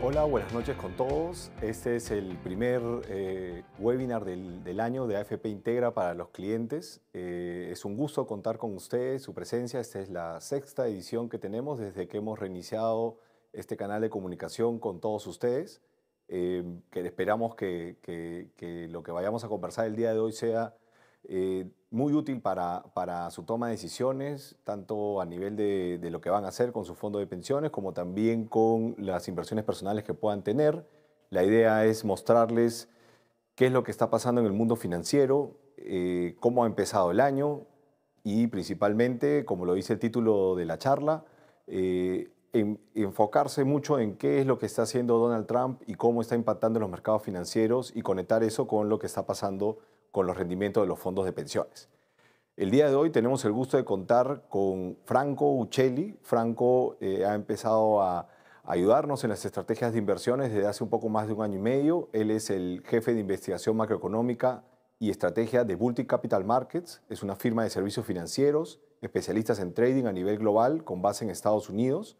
Hola, buenas noches con todos. Este es el primer webinar del año de AFP Integra para los clientes. Es un gusto contar con ustedes, su presencia. Esta es la sexta edición que tenemos desde que hemos reiniciado este canal de comunicación con todos ustedes. Que esperamos que lo que vayamos a conversar el día de hoy sea muy útil para su toma de decisiones, tanto a nivel de lo que van a hacer con su fondo de pensiones, como también con las inversiones personales que puedan tener. La idea es mostrarles qué es lo que está pasando en el mundo financiero, cómo ha empezado el año y principalmente, como lo dice el título de la charla, enfocarse mucho en qué es lo que está haciendo Donald Trump y cómo está impactando en los mercados financieros y conectar eso con lo que está pasando con los rendimientos de los fondos de pensiones. El día de hoy tenemos el gusto de contar con Franco Uccelli. Franco ha empezado a ayudarnos en las estrategias de inversiones desde hace un poco más de un año y medio. Él es el jefe de investigación macroeconómica y estrategia de Baltic Capital Markets. Es una firma de servicios financieros, especialistas en trading a nivel global con base en Estados Unidos.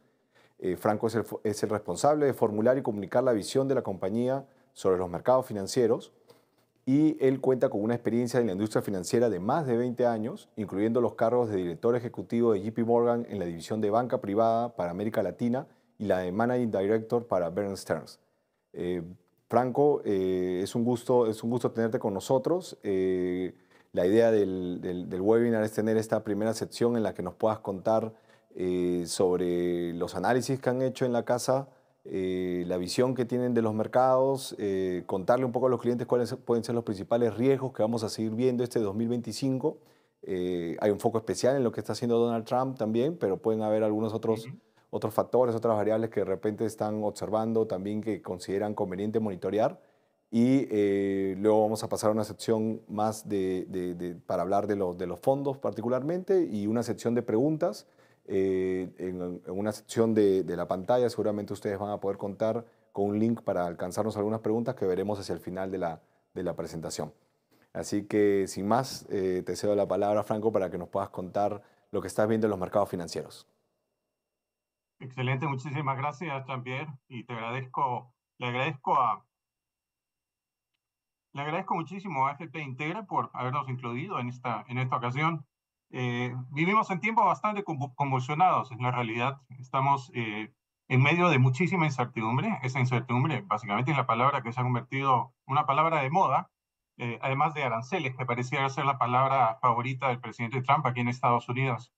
Franco es el responsable de formular y comunicar la visión de la compañía sobre los mercados financieros y él cuenta con una experiencia en la industria financiera de más de 20 años, incluyendo los cargos de director ejecutivo de JP Morgan en la división de banca privada para América Latina y la de Managing Director para Bear Stearns. Eh, Franco, es un gusto tenerte con nosotros. La idea del webinar es tener esta primera sección en la que nos puedas contar sobre los análisis que han hecho en la casa, la visión que tienen de los mercados, contarle un poco a los clientes cuáles pueden ser los principales riesgos que vamos a seguir viendo este 2025. Hay un foco especial en lo que está haciendo Donald Trump también, pero pueden haber algunos otros factores, otras variables que de repente están observando también que consideran conveniente monitorear. Y luego vamos a pasar a una sección más para hablar de los fondos particularmente y una sección de preguntas. En una sección de la pantalla seguramente ustedes van a poder contar con un link para alcanzarnos algunas preguntas que veremos hacia el final de la presentación. Así que sin más, te cedo la palabra, Franco, para que nos puedas contar lo que estás viendo en los mercados financieros. Excelente, muchísimas gracias, Jean-Pierre, y le agradezco muchísimo a FP Integra por habernos incluido en esta ocasión. Vivimos en tiempos bastante convulsionados, en la realidad. Estamos en medio de muchísima incertidumbre. Esa incertidumbre básicamente es la palabra que se ha convertido en una palabra de moda, además de aranceles, que parecía ser la palabra favorita del presidente Trump aquí en Estados Unidos.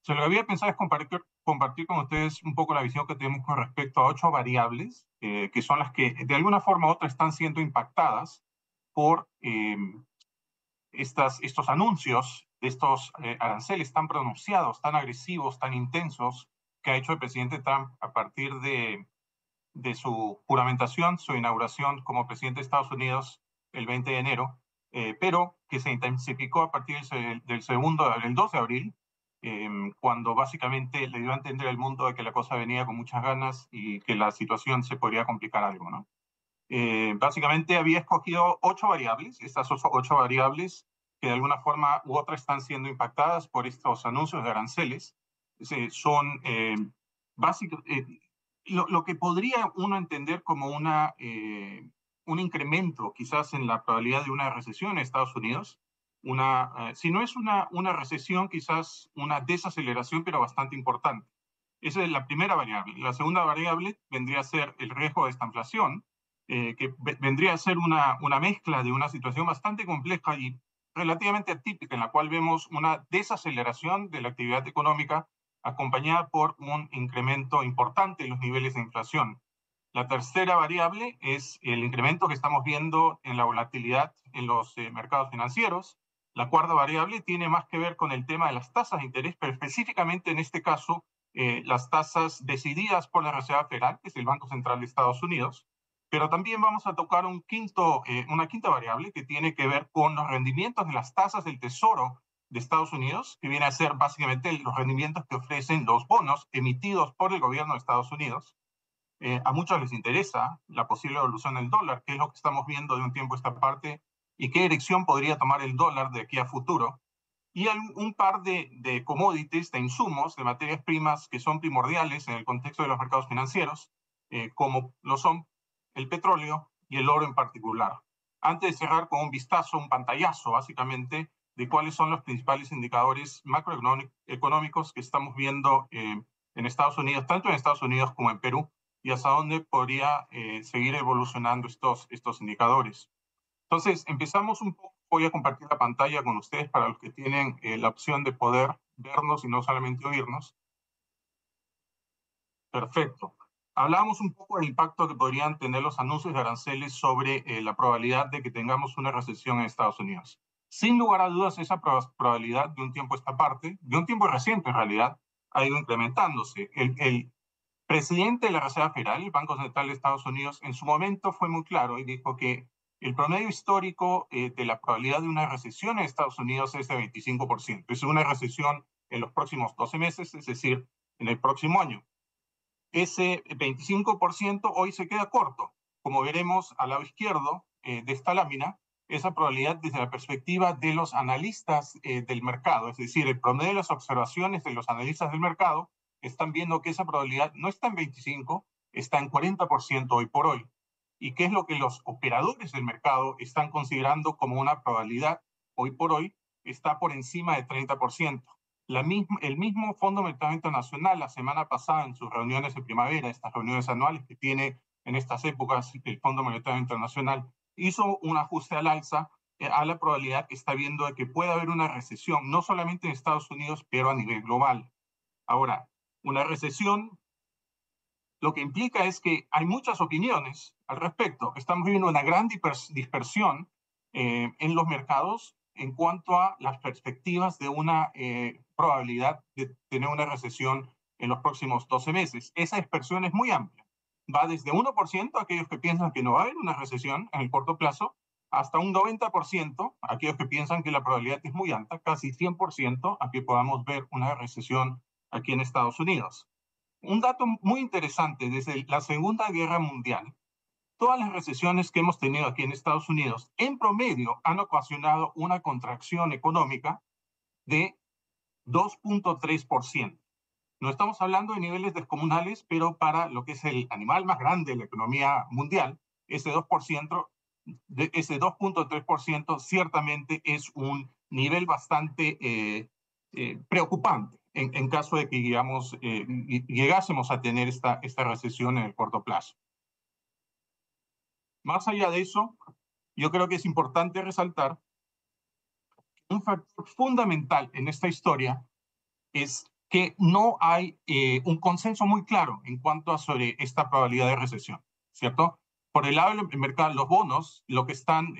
Lo que había pensado es compartir con ustedes un poco la visión que tenemos con respecto a 8 variables, que son las que de alguna forma u otra están siendo impactadas por estos anuncios, estos aranceles tan pronunciados, tan agresivos, tan intensos que ha hecho el presidente Trump a partir de su juramentación, su inauguración como presidente de Estados Unidos el 20 de enero, pero que se intensificó a partir del 2 de abril, cuando básicamente le dio a entender al mundo de que la cosa venía con muchas ganas y que la situación se podría complicar algo, ¿no? Básicamente había escogido 8 variables, estas 8 variables que de alguna forma u otra están siendo impactadas por estos anuncios de aranceles. Son básicos, lo que podría uno entender como un incremento quizás en la probabilidad de una recesión en Estados Unidos. Si no es una recesión, quizás una desaceleración, pero bastante importante. Esa es la primera variable. La segunda variable vendría a ser el riesgo de estanflación, que vendría a ser una mezcla de una situación bastante compleja y relativamente atípica, en la cual vemos una desaceleración de la actividad económica acompañada por un incremento importante en los niveles de inflación. La tercera variable es el incremento que estamos viendo en la volatilidad en los mercados financieros. La cuarta variable tiene más que ver con el tema de las tasas de interés, pero específicamente en este caso las tasas decididas por la Reserva Federal, que es el Banco Central de Estados Unidos. Pero también vamos a tocar una quinta variable que tiene que ver con los rendimientos de las tasas del Tesoro de Estados Unidos, que viene a ser básicamente los rendimientos que ofrecen los bonos emitidos por el gobierno de Estados Unidos. A muchos les interesa la posible evolución del dólar, que es lo que estamos viendo de un tiempo a esta parte, y qué dirección podría tomar el dólar de aquí a futuro. Y hay un par de commodities, de insumos, de materias primas que son primordiales en el contexto de los mercados financieros, como lo son el petróleo y el oro en particular. Antes de cerrar con un vistazo, un pantallazo básicamente de cuáles son los principales indicadores macroeconómicos que estamos viendo en Estados Unidos, tanto en Estados Unidos como en Perú, y hasta dónde podría seguir evolucionando estos indicadores. Entonces, empezamos un poco, voy a compartir la pantalla con ustedes para los que tienen la opción de poder vernos y no solamente oírnos. Perfecto. Hablábamos un poco del impacto que podrían tener los anuncios de aranceles sobre la probabilidad de que tengamos una recesión en Estados Unidos. Sin lugar a dudas, esa probabilidad de un tiempo a esta parte, de un tiempo reciente en realidad, ha ido incrementándose. El presidente de la Reserva Federal, el Banco Central de Estados Unidos, en su momento fue muy claro y dijo que el promedio histórico de la probabilidad de una recesión en Estados Unidos es de 25%. Es una recesión en los próximos 12 meses, es decir, en el próximo año. Ese 25% hoy se queda corto. Como veremos al lado izquierdo de esta lámina, esa probabilidad desde la perspectiva de los analistas del mercado, es decir, el promedio de las observaciones de los analistas del mercado, están viendo que esa probabilidad no está en 25, está en 40% hoy por hoy. ¿Y qué es lo que los operadores del mercado están considerando como una probabilidad hoy por hoy? Está por encima de 30%. El mismo Fondo Monetario Internacional la semana pasada en sus reuniones de primavera, estas reuniones anuales que tiene en estas épocas el Fondo Monetario Internacional, hizo un ajuste al alza a la probabilidad que está viendo de que pueda haber una recesión, no solamente en Estados Unidos, pero a nivel global. Ahora, una recesión lo que implica es que hay muchas opiniones al respecto. Estamos viviendo una gran dispersión en los mercados en cuanto a las perspectivas de una probabilidad de tener una recesión en los próximos 12 meses. Esa dispersión es muy amplia. Va desde 1%, aquellos que piensan que no va a haber una recesión en el corto plazo, hasta un 90%, aquellos que piensan que la probabilidad es muy alta, casi 100% a que podamos ver una recesión aquí en Estados Unidos. Un dato muy interesante, desde la Segunda Guerra Mundial, todas las recesiones que hemos tenido aquí en Estados Unidos, en promedio, han ocasionado una contracción económica de 2.3%. No estamos hablando de niveles descomunales, pero para lo que es el animal más grande de la economía mundial, ese 2%, ese 2.3% ciertamente es un nivel bastante preocupante en caso de que llegásemos a tener esta recesión en el corto plazo. Más allá de eso, yo creo que es importante resaltar un factor fundamental en esta historia es que no hay un consenso muy claro en cuanto a sobre esta probabilidad de recesión, ¿cierto? Por el lado del mercado, los bonos, lo que están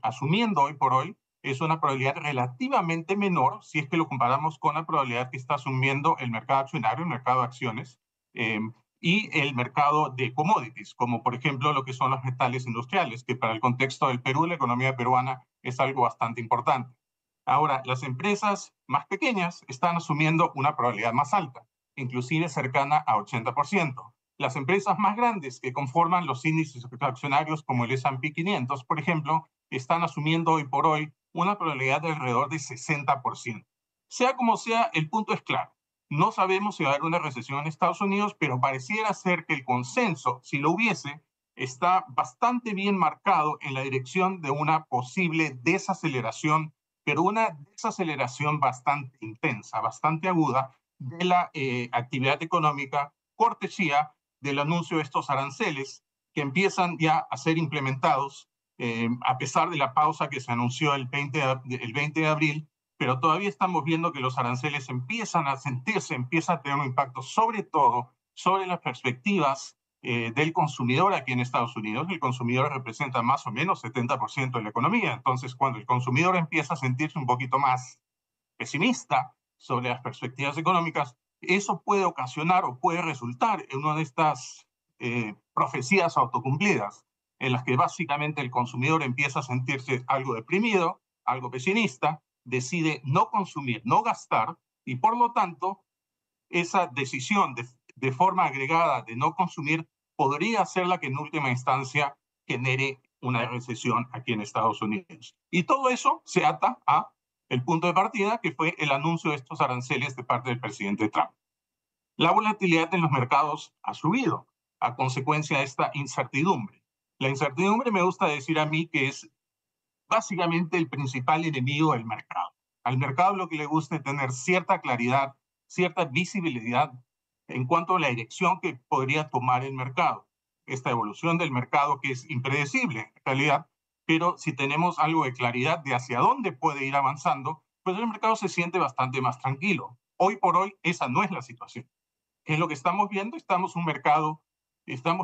asumiendo hoy por hoy es una probabilidad relativamente menor si es que lo comparamos con la probabilidad que está asumiendo el mercado accionario, el mercado de acciones, y el mercado de commodities, como por ejemplo lo que son los metales industriales, que para el contexto del Perú, la economía peruana, es algo bastante importante. Ahora, las empresas más pequeñas están asumiendo una probabilidad más alta, inclusive cercana a 80%. Las empresas más grandes que conforman los índices accionarios como el S&P 500, por ejemplo, están asumiendo hoy por hoy una probabilidad de alrededor de 60%. Sea como sea, el punto es claro. No sabemos si va a haber una recesión en Estados Unidos, pero pareciera ser que el consenso, si lo hubiese, está bastante bien marcado en la dirección de una posible desaceleración, pero una desaceleración bastante intensa, bastante aguda de la actividad económica, cortesía del anuncio de estos aranceles que empiezan ya a ser implementados a pesar de la pausa que se anunció el 20 de abril, pero todavía estamos viendo que los aranceles empiezan a sentirse, empiezan a tener un impacto sobre todo sobre las perspectivas del consumidor aquí en Estados Unidos. El consumidor representa más o menos 70% de la economía. Entonces, cuando el consumidor empieza a sentirse un poquito más pesimista sobre las perspectivas económicas, eso puede ocasionar o puede resultar en una de estas profecías autocumplidas, en las que básicamente el consumidor empieza a sentirse algo deprimido, algo pesimista, decide no consumir, no gastar, y por lo tanto, esa decisión de forma agregada de no consumir podría ser la que en última instancia genere una recesión aquí en Estados Unidos. Y todo eso se ata a el punto de partida, que fue el anuncio de estos aranceles de parte del presidente Trump. La volatilidad en los mercados ha subido. a consecuencia de esta incertidumbre. La incertidumbre me gusta decir a mí que es básicamente el principal enemigo del mercado. Al mercado lo que le gusta es tener cierta claridad, cierta visibilidad en cuanto a la dirección que podría tomar el mercado. Esta evolución del mercado que es impredecible en realidad, pero si tenemos algo de claridad de hacia dónde puede ir avanzando, pues el mercado se siente bastante más tranquilo. Hoy por hoy esa no es la situación. ¿Qué es lo que estamos viendo? Estamos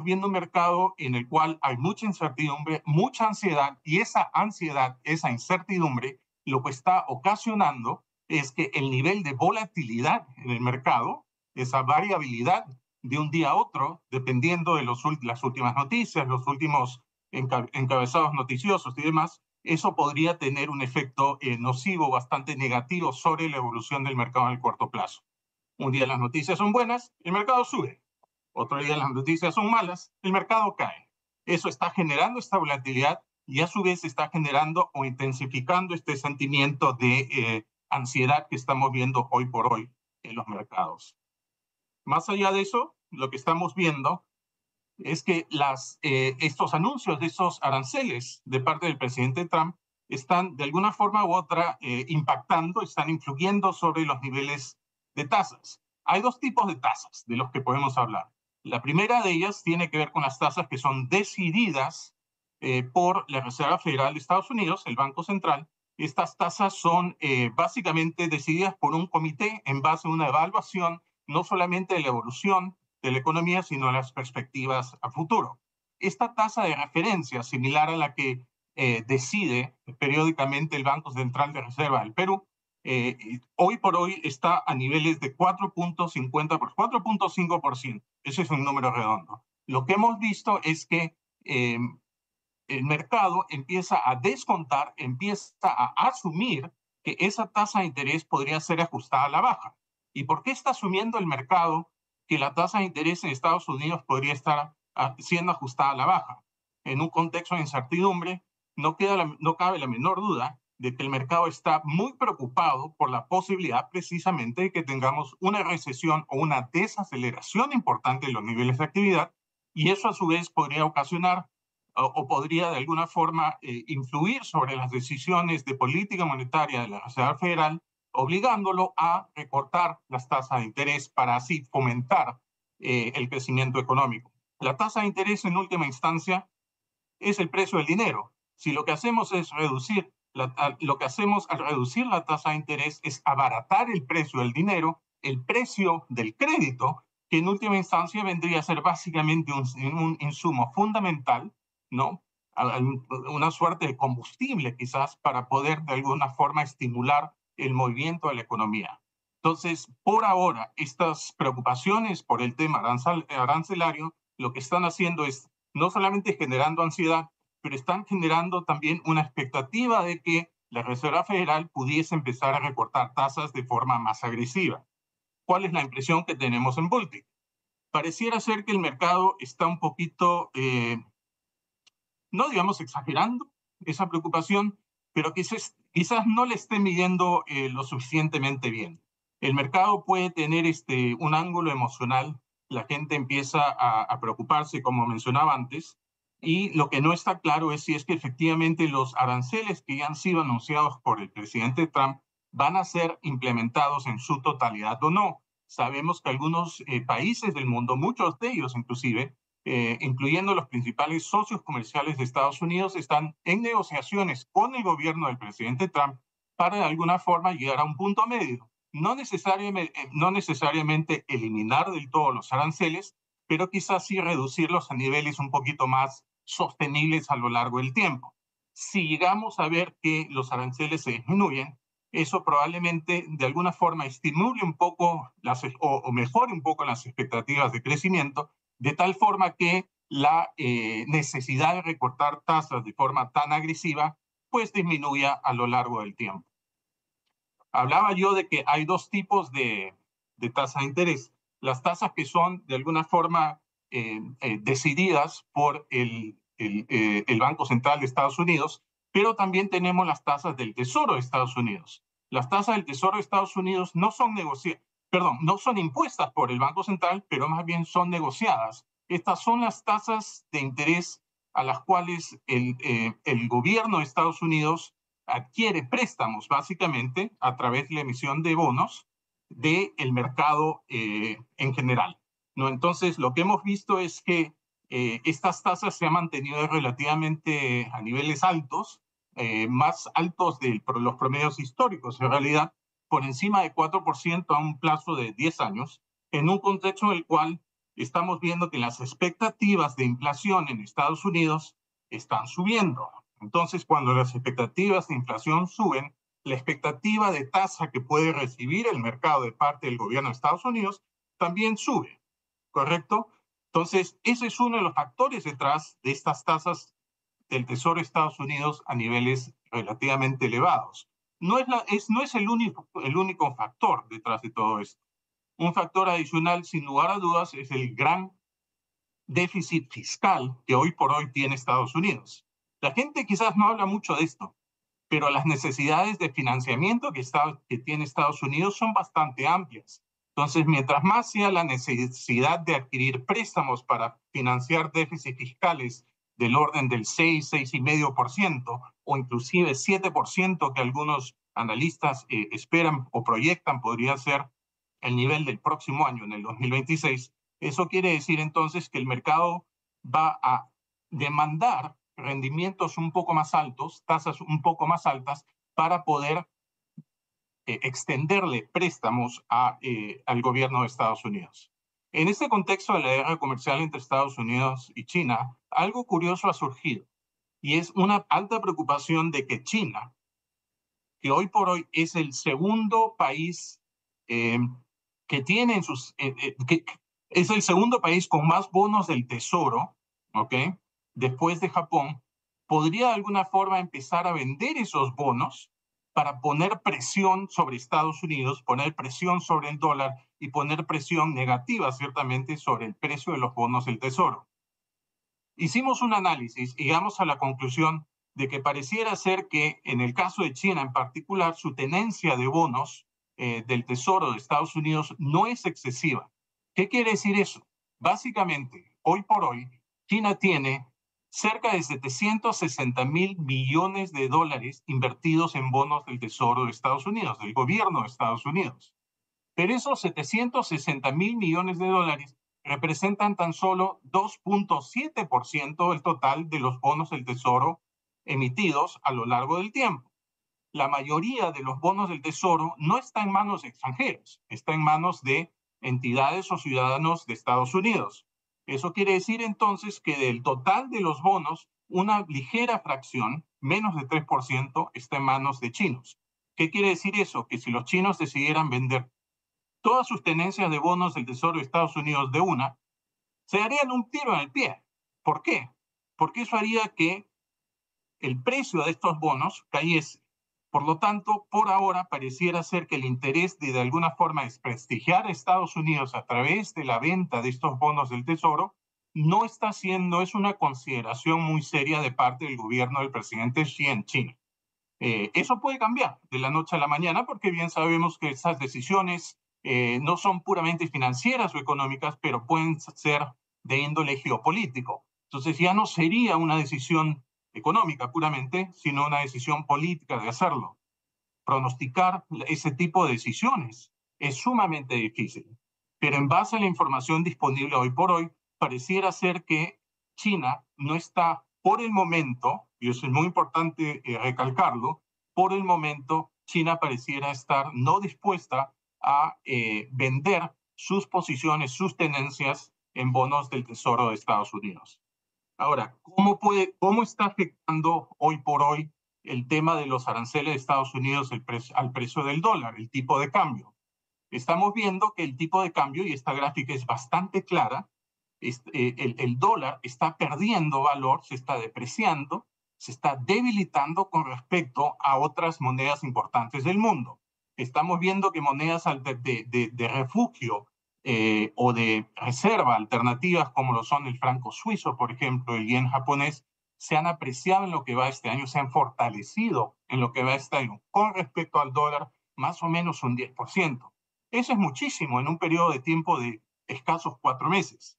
viendo un mercado en el cual hay mucha incertidumbre, mucha ansiedad, y esa ansiedad, esa incertidumbre, lo que está ocasionando es que el nivel de volatilidad en el mercado, esa variabilidad de un día a otro, dependiendo de las últimas noticias, los últimos encabezados noticiosos y demás, eso podría tener un efecto nocivo, bastante negativo sobre la evolución del mercado en el corto plazo. Un día las noticias son buenas, el mercado sube. Otro día las noticias son malas, el mercado cae. Eso está generando esta volatilidad y a su vez está generando o intensificando este sentimiento de ansiedad que estamos viendo hoy por hoy en los mercados. Más allá de eso, lo que estamos viendo es que estos anuncios de esos aranceles de parte del presidente Trump están de alguna forma u otra impactando, están influyendo sobre los niveles de tasas. Hay dos tipos de tasas de los que podemos hablar. La primera de ellas tiene que ver con las tasas que son decididas por la Reserva Federal de Estados Unidos, el Banco Central. Estas tasas son básicamente decididas por un comité en base a una evaluación no solamente de la evolución de la economía, sino las perspectivas a futuro. Esta tasa de referencia, similar a la que decide periódicamente el Banco Central de Reserva del Perú, hoy por hoy está a niveles de 4.50 por 4.5%. Ese es un número redondo. Lo que hemos visto es que el mercado empieza a descontar, empieza a asumir que esa tasa de interés podría ser ajustada a la baja. ¿Y por qué está asumiendo el mercado que la tasa de interés en Estados Unidos podría estar siendo ajustada a la baja? En un contexto de incertidumbre, no cabe la menor duda de que el mercado está muy preocupado por la posibilidad precisamente de que tengamos una recesión o una desaceleración importante en los niveles de actividad, y eso a su vez podría ocasionar o podría de alguna forma influir sobre las decisiones de política monetaria de la Reserva Federal, obligándolo a recortar las tasas de interés para así fomentar el crecimiento económico. La tasa de interés en última instancia es el precio del dinero. Si lo que hacemos es lo que hacemos al reducir la tasa de interés es abaratar el precio del dinero, el precio del crédito, que en última instancia vendría a ser básicamente un insumo fundamental, ¿no? Una suerte de combustible quizás para poder de alguna forma estimular el movimiento de la economía. Entonces, por ahora, estas preocupaciones por el tema arancelario lo que están haciendo es no solamente generando ansiedad, pero están generando también una expectativa de que la Reserva Federal pudiese empezar a recortar tasas de forma más agresiva. ¿Cuál es la impresión que tenemos en Baltic? Pareciera ser que el mercado está un poquito, no digamos exagerando esa preocupación, pero quizás no le esté midiendo lo suficientemente bien. El mercado puede tener un ángulo emocional, la gente empieza a preocuparse, como mencionaba antes, y lo que no está claro es si es que efectivamente los aranceles que ya han sido anunciados por el presidente Trump van a ser implementados en su totalidad o no. Sabemos que algunos países del mundo, muchos de ellos inclusive, incluyendo los principales socios comerciales de Estados Unidos, están en negociaciones con el gobierno del presidente Trump para de alguna forma llegar a un punto medio. No necesariamente eliminar del todo los aranceles, pero quizás sí reducirlos a niveles un poquito más sostenibles a lo largo del tiempo. Si llegamos a ver que los aranceles se disminuyen, eso probablemente de alguna forma estimule un poco o mejore un poco las expectativas de crecimiento, de tal forma que la necesidad de recortar tasas de forma tan agresiva pues disminuya a lo largo del tiempo. Hablaba yo de que hay dos tipos de tasa de interés. Las tasas que son de alguna forma decididas por el Banco Central de Estados Unidos, pero también tenemos las tasas del Tesoro de Estados Unidos. Las tasas del Tesoro de Estados Unidos no son impuestas por el Banco Central, pero más bien son negociadas Estas son las tasas de interés a las cuales el gobierno de Estados Unidos adquiere préstamos, básicamente, a través de la emisión de bonos del mercado en general, ¿no? Entonces, lo que hemos visto es que estas tasas se han mantenido relativamente a niveles altos, más altos de los promedios históricos, en realidad, por encima de 4% a un plazo de 10 años, en un contexto en el cual estamos viendo que las expectativas de inflación en Estados Unidos están subiendo. Entonces, cuando las expectativas de inflación suben, la expectativa de tasa que puede recibir el mercado de parte del gobierno de Estados Unidos también sube, ¿correcto? Entonces, ese es uno de los factores detrás de estas tasas del Tesoro de Estados Unidos a niveles relativamente elevados. No es el único factor detrás de todo esto. Un factor adicional, sin lugar a dudas, es el gran déficit fiscal que hoy por hoy tiene Estados Unidos. La gente quizás no habla mucho de esto, pero las necesidades de financiamiento que tiene Estados Unidos son bastante amplias. Entonces, mientras más sea la necesidad de adquirir préstamos para financiar déficits fiscales del orden del 6, 6,5% o inclusive 7% que algunos analistas esperan o proyectan podría ser el nivel del próximo año, en el 2026, eso quiere decir entonces que el mercado va a demandar rendimientos un poco más altos, tasas un poco más altas, para poder extenderle préstamos al gobierno de Estados Unidos. En este contexto de la guerra comercial entre Estados Unidos y China, algo curioso ha surgido y es una alta preocupación de que China, que hoy por hoy es el segundo país eh, que tiene en sus, que es el segundo país con más bonos del tesoro, ¿ok? Después de Japón, podría de alguna forma empezar a vender esos bonos para poner presión sobre Estados Unidos, poner presión sobre el dólar y poner presión negativa, ciertamente, sobre el precio de los bonos del tesoro. Hicimos un análisis y llegamos a la conclusión de que pareciera ser que en el caso de China en particular, su tenencia de bonos del Tesoro de Estados Unidos no es excesiva. ¿Qué quiere decir eso? Básicamente, hoy por hoy, China tiene cerca de 760 mil millones de dólares invertidos en bonos del Tesoro de Estados Unidos, del gobierno de Estados Unidos. Pero esos 760 mil millones de dólares representan tan solo 2,7% del total de los bonos del Tesoro emitidos a lo largo del tiempo. La mayoría de los bonos del Tesoro no está en manos extranjeras, está en manos de entidades o ciudadanos de Estados Unidos. Eso quiere decir entonces que del total de los bonos, una ligera fracción, menos de 3%, está en manos de chinos. ¿Qué quiere decir eso? Que si los chinos decidieran vender todas sus tenencias de bonos del Tesoro de Estados Unidos de una, se darían un tiro en el pie. ¿Por qué? Porque eso haría que el precio de estos bonos cayese. Por lo tanto, por ahora pareciera ser que el interés de alguna forma desprestigiar a Estados Unidos a través de la venta de estos bonos del Tesoro no es una consideración muy seria de parte del gobierno del presidente Xi en China. Eso puede cambiar de la noche a la mañana porque bien sabemos que esas decisiones no son puramente financieras o económicas, pero pueden ser de índole geopolítico. Entonces ya no sería una decisión económica puramente, sino una decisión política de hacerlo. Pronosticar ese tipo de decisiones es sumamente difícil, pero en base a la información disponible hoy por hoy, pareciera ser que China no está por el momento, y eso es muy importante recalcarlo, por el momento China pareciera estar no dispuesta a vender sus posiciones, sus tenencias en bonos del Tesoro de Estados Unidos. Ahora, ¿cómo está afectando hoy por hoy el tema de los aranceles de Estados Unidos al precio del dólar, el tipo de cambio? Estamos viendo que el tipo de cambio, y esta gráfica es bastante clara, el dólar está perdiendo valor, se está depreciando, se está debilitando con respecto a otras monedas importantes del mundo. Estamos viendo que monedas de refugio o de reserva alternativas como lo son el franco suizo, por ejemplo, el yen japonés, se han apreciado en lo que va este año, se han fortalecido en lo que va este año con respecto al dólar más o menos un 10%. Eso es muchísimo en un periodo de tiempo de escasos 4 meses.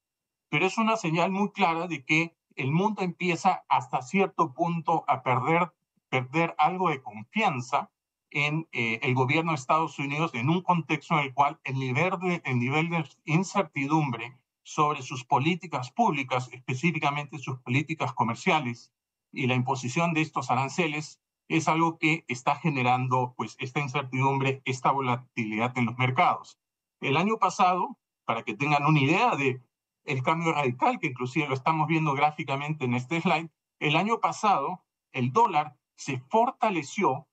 pero es una señal muy clara de que el mundo empieza hasta cierto punto a perder algo de confianza en el gobierno de Estados Unidos en un contexto en el cual el nivel de incertidumbre sobre sus políticas públicas, específicamente sus políticas comerciales y la imposición de estos aranceles, es algo que está generando pues esta incertidumbre, esta volatilidad en los mercados. El año pasado, para que tengan una idea de el cambio radical, que inclusive lo estamos viendo gráficamente en este slide, el año pasado el dólar se fortaleció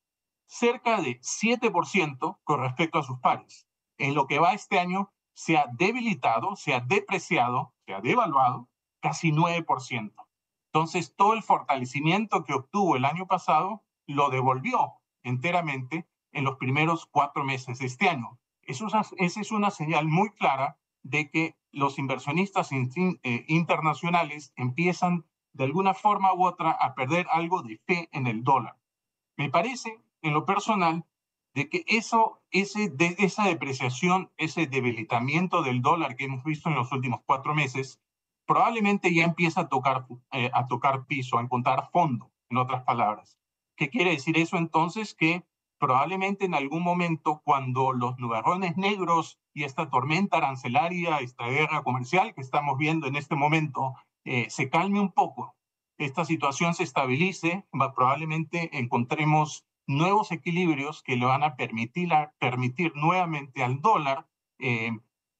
cerca de 7% con respecto a sus pares. En lo que va este año se ha debilitado, se ha depreciado, se ha devaluado casi 9%. Entonces, todo el fortalecimiento que obtuvo el año pasado lo devolvió enteramente en los primeros 4 meses de este año. Esa es una señal muy clara de que los inversionistas internacionales empiezan de alguna forma u otra a perder algo de fe en el dólar. Me parece, en lo personal, de que esa depreciación, ese debilitamiento del dólar que hemos visto en los últimos 4 meses, probablemente ya empieza a tocar piso, a encontrar fondo, en otras palabras. ¿Qué quiere decir eso entonces? Que probablemente en algún momento, cuando los nubarrones negros y esta tormenta arancelaria, esta guerra comercial que estamos viendo en este momento, se calme un poco, esta situación se estabilice, probablemente encontremos nuevos equilibrios que le van a permitir nuevamente al dólar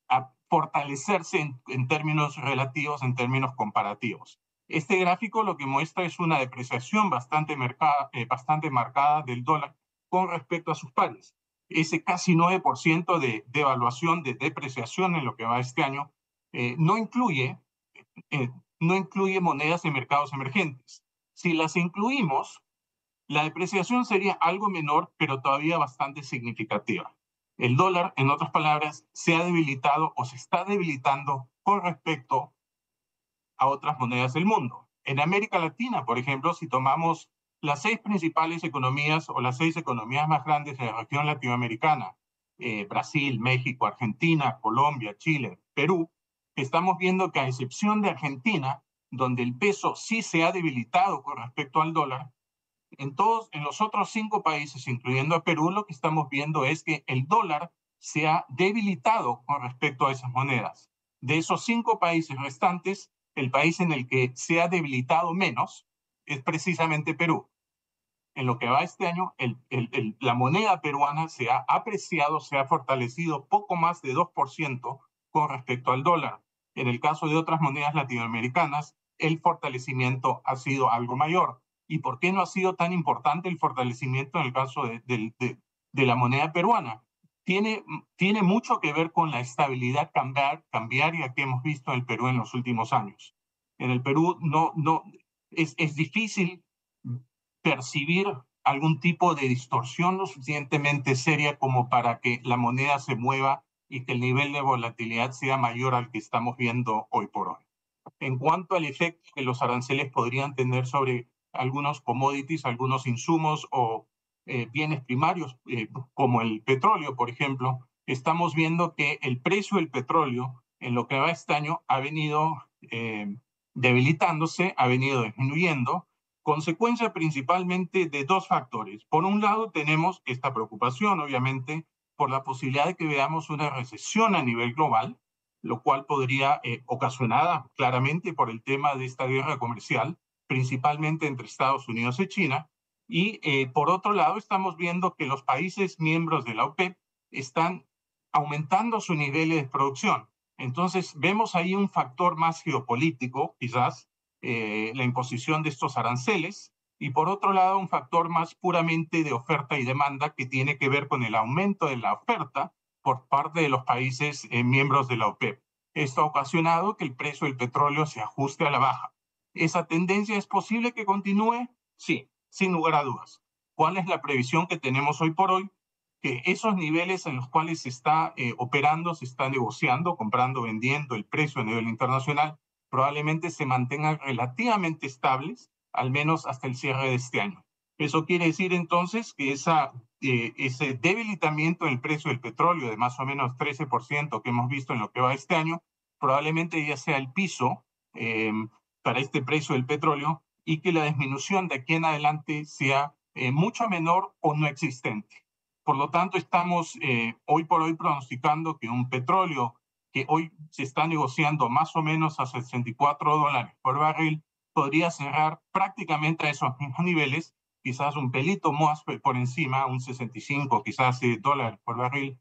a fortalecerse en términos relativos, en términos comparativos. Este gráfico lo que muestra es una depreciación bastante marcada del dólar con respecto a sus pares. Ese casi 9% de devaluación, de depreciación en lo que va este año, no incluye eh, no incluye monedas de mercados emergentes. Si las incluimos, la depreciación sería algo menor, pero todavía bastante significativa. El dólar, en otras palabras, se ha debilitado o se está debilitando con respecto a otras monedas del mundo. En América Latina, por ejemplo, si tomamos las 6 principales economías o las 6 economías más grandes de la región latinoamericana, Brasil, México, Argentina, Colombia, Chile, Perú, estamos viendo que a excepción de Argentina, donde el peso sí se ha debilitado con respecto al dólar, en los otros 5 países, incluyendo a Perú, lo que estamos viendo es que el dólar se ha debilitado con respecto a esas monedas. De esos 5 países restantes, el país en el que se ha debilitado menos es precisamente Perú. En lo que va este año, la moneda peruana se ha apreciado, se ha fortalecido poco más de 2% con respecto al dólar. En el caso de otras monedas latinoamericanas, el fortalecimiento ha sido algo mayor. ¿Y por qué no ha sido tan importante el fortalecimiento en el caso de la moneda peruana? Tiene mucho que ver con la estabilidad cambiaria que hemos visto en el Perú en los últimos años. En el Perú es difícil percibir algún tipo de distorsión lo suficientemente seria como para que la moneda se mueva y que el nivel de volatilidad sea mayor al que estamos viendo hoy por hoy. En cuanto al efecto que los aranceles podrían tener sobre algunos commodities, algunos insumos o bienes primarios, como el petróleo, por ejemplo, estamos viendo que el precio del petróleo en lo que va este año ha venido debilitándose, ha venido disminuyendo, consecuencia principalmente de 2 factores. Por un lado, tenemos esta preocupación, obviamente, por la posibilidad de que veamos una recesión a nivel global, lo cual podría, ocasionada claramente por el tema de esta guerra comercial, principalmente entre Estados Unidos y China. Y por otro lado, estamos viendo que los países miembros de la OPEP están aumentando su nivel de producción. Entonces, vemos ahí un factor más geopolítico, quizás, la imposición de estos aranceles, y por otro lado, un factor más puramente de oferta y demanda que tiene que ver con el aumento de la oferta por parte de los países miembros de la OPEP. Esto ha ocasionado que el precio del petróleo se ajuste a la baja. ¿Esa tendencia es posible que continúe? Sí, sin lugar a dudas. ¿Cuál es la previsión que tenemos hoy por hoy? Que esos niveles en los cuales se está operando, se está negociando, comprando, vendiendo el precio a nivel internacional, probablemente se mantengan relativamente estables, al menos hasta el cierre de este año. Eso quiere decir entonces que ese debilitamiento en el precio del petróleo de más o menos 13% que hemos visto en lo que va este año probablemente ya sea el piso eh, para este precio del petróleo y que la disminución de aquí en adelante sea mucho menor o no existente. Por lo tanto, estamos hoy por hoy pronosticando que un petróleo que hoy se está negociando más o menos a $64 por barril podría cerrar prácticamente a esos mismos niveles, quizás un pelito más por encima, un 65 quizás dólares por barril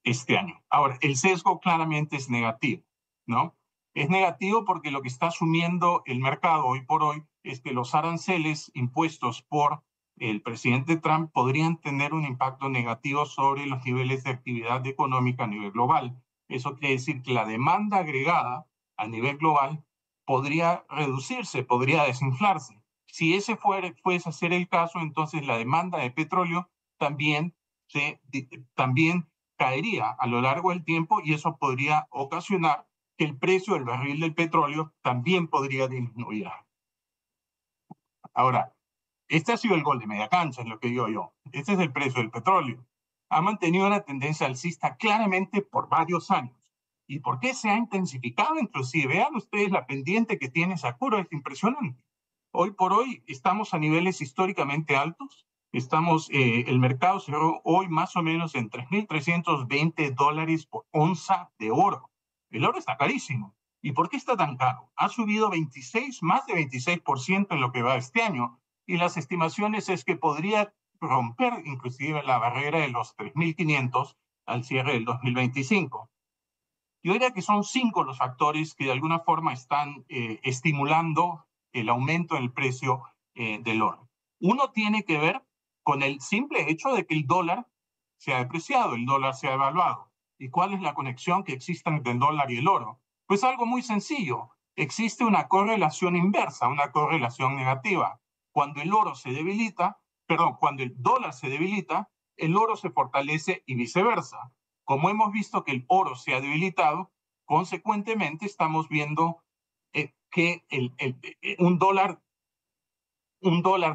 este año. Ahora, el sesgo claramente es negativo, ¿no? Es negativo porque lo que está asumiendo el mercado hoy por hoy es que los aranceles impuestos por el presidente Trump podrían tener un impacto negativo sobre los niveles de actividad económica a nivel global. Eso quiere decir que la demanda agregada a nivel global podría reducirse, podría desinflarse. Si ese fuese a ser el caso, entonces la demanda de petróleo también, también caería a lo largo del tiempo y eso podría ocasionar que el precio del barril del petróleo también podría disminuir. Ahora, este ha sido el gol de media cancha, es lo que digo yo. Este es el precio del petróleo. Ha mantenido una tendencia alcista claramente por varios años. ¿Y por qué se ha intensificado? Inclusive, vean ustedes la pendiente que tiene Sakura, es impresionante. Hoy por hoy estamos a niveles históricamente altos. El mercado cerró hoy más o menos en $3,320 por onza de oro. El oro está carísimo. ¿Y por qué está tan caro? Ha subido más de 26% en lo que va este año y las estimaciones es que podría romper inclusive la barrera de los 3.500 al cierre del 2025. Yo diría que son 5 los factores que de alguna forma están estimulando el aumento en el precio del oro. Uno tiene que ver con el simple hecho de que el dólar se ha depreciado, el dólar se ha devaluado. ¿Y cuál es la conexión que existe entre el dólar y el oro? Pues algo muy sencillo. Existe una correlación inversa, una correlación negativa. Cuando el oro se debilita, perdón, cuando el dólar se debilita, el oro se fortalece y viceversa. Como hemos visto que el oro se ha debilitado, consecuentemente estamos viendo que un dólar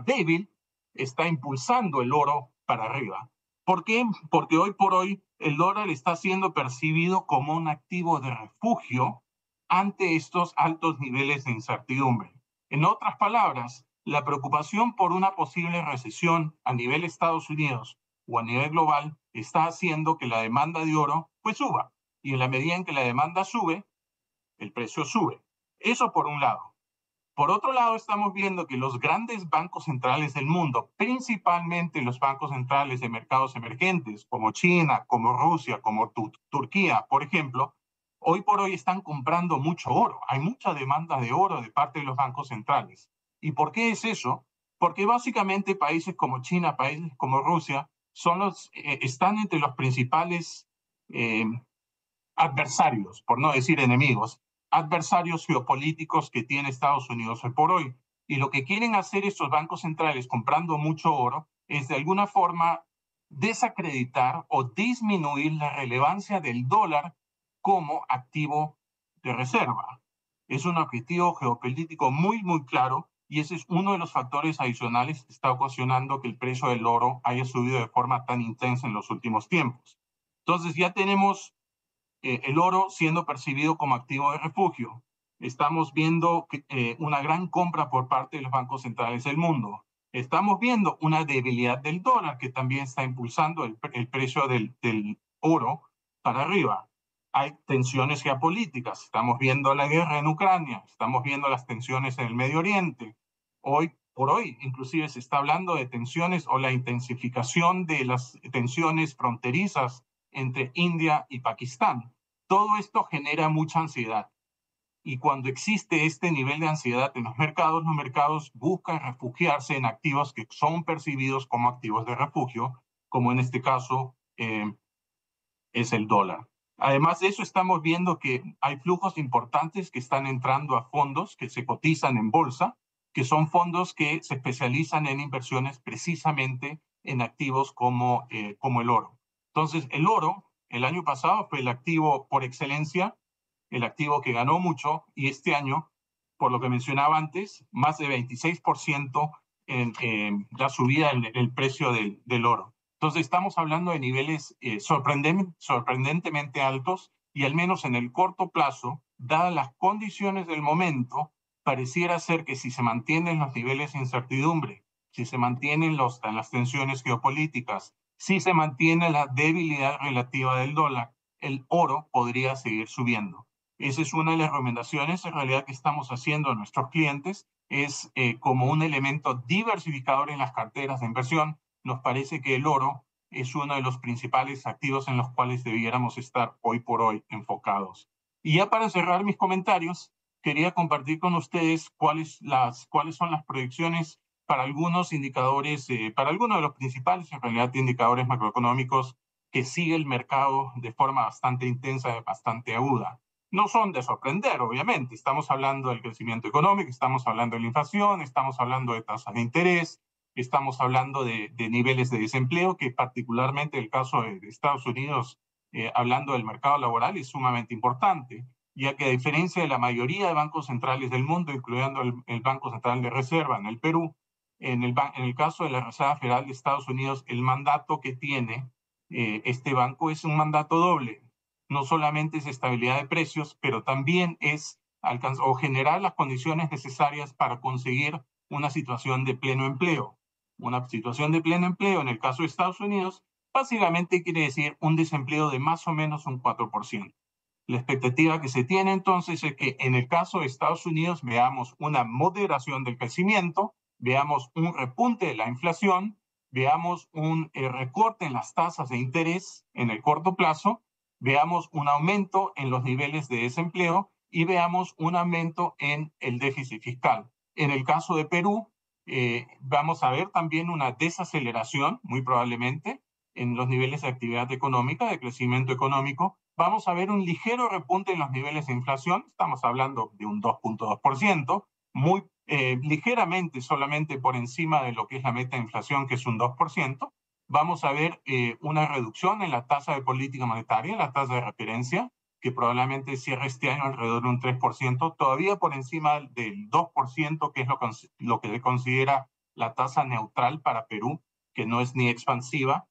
débil está impulsando el oro para arriba. ¿Por qué? Porque hoy por hoy el dólar está siendo percibido como un activo de refugio ante estos altos niveles de incertidumbre. En otras palabras, la preocupación por una posible recesión a nivel Estados Unidos o a nivel global está haciendo que la demanda de oro pues suba. Y en la medida en que la demanda sube, el precio sube. Eso por un lado. Por otro lado, estamos viendo que los grandes bancos centrales del mundo, principalmente los bancos centrales de mercados emergentes, como China, como Rusia, como Turquía, por ejemplo, hoy por hoy están comprando mucho oro. Hay mucha demanda de oro de parte de los bancos centrales. ¿Y por qué es eso? Porque básicamente países como China, países como Rusia, están entre los principales eh, adversarios, por no decir enemigos, adversarios geopolíticos que tiene Estados Unidos hoy por hoy. Y lo que quieren hacer estos bancos centrales comprando mucho oro es de alguna forma desacreditar o disminuir la relevancia del dólar como activo de reserva. Es un objetivo geopolítico muy, muy claro y ese es uno de los factores adicionales que está ocasionando que el precio del oro haya subido de forma tan intensa en los últimos tiempos. Entonces ya tenemos el oro siendo percibido como activo de refugio. Estamos viendo una gran compra por parte de los bancos centrales del mundo. Estamos viendo una debilidad del dólar que también está impulsando el precio del oro para arriba. Hay tensiones geopolíticas. Estamos viendo la guerra en Ucrania, estamos viendo las tensiones en el Medio Oriente. Hoy por hoy, inclusive se está hablando de tensiones o la intensificación de las tensiones fronterizas entre India y Pakistán. Todo esto genera mucha ansiedad. Y cuando existe este nivel de ansiedad en los mercados buscan refugiarse en activos que son percibidos como activos de refugio, como en este caso es el dólar. Además de eso, estamos viendo que hay flujos importantes que están entrando a fondos que se cotizan en bolsa, que son fondos que se especializan en inversiones precisamente en activos como el oro. Entonces, el oro, el año pasado fue el activo por excelencia, el activo que ganó mucho, y este año, por lo que mencionaba antes, más de 26% en la subida en el precio del oro. Entonces estamos hablando de niveles sorprendentemente altos Y al menos en el corto plazo, dadas las condiciones del momento, pareciera ser que si se mantienen los niveles de incertidumbre, si se mantienen las tensiones geopolíticas, si se mantiene la debilidad relativa del dólar, el oro podría seguir subiendo. Esa es una de las recomendaciones en realidad que estamos haciendo a nuestros clientes, es como un elemento diversificador en las carteras de inversión. Nos parece que el oro es uno de los principales activos en los cuales debiéramos estar hoy por hoy enfocados. Y ya para cerrar mis comentarios, quería compartir con ustedes cuáles son las proyecciones para algunos indicadores, para algunos de los principales, en realidad, indicadores macroeconómicos que sigue el mercado de forma bastante intensa, bastante aguda. No son de sorprender, obviamente. Estamos hablando del crecimiento económico, estamos hablando de la inflación, estamos hablando de tasas de interés, estamos hablando de niveles de desempleo, que particularmente el caso de Estados Unidos, hablando del mercado laboral, es sumamente importante, ya que a diferencia de la mayoría de bancos centrales del mundo, incluyendo el Banco Central de Reserva en el Perú, en el caso de la Reserva Federal de Estados Unidos, el mandato que tiene este banco es un mandato doble. No solamente es estabilidad de precios, pero también es o generar las condiciones necesarias para conseguir una situación de pleno empleo. Una situación de pleno empleo en el caso de Estados Unidos básicamente quiere decir un desempleo de más o menos un 4%. La expectativa que se tiene entonces es que en el caso de Estados Unidos veamos una moderación del crecimiento, veamos un repunte de la inflación, veamos un recorte en las tasas de interés en el corto plazo, veamos un aumento en los niveles de desempleo y veamos un aumento en el déficit fiscal. En el caso de Perú, vamos a ver también una desaceleración, muy probablemente, en los niveles de actividad económica, de crecimiento económico. Vamos a ver un ligero repunte en los niveles de inflación, estamos hablando de un 2.2%, muy ligeramente solamente por encima de lo que es la meta de inflación, que es un 2%. Vamos a ver una reducción en la tasa de política monetaria, la tasa de referencia, que probablemente cierre este año alrededor de un 3%, todavía por encima del 2%, que es lo que se considera la tasa neutral para Perú, que no es ni expansiva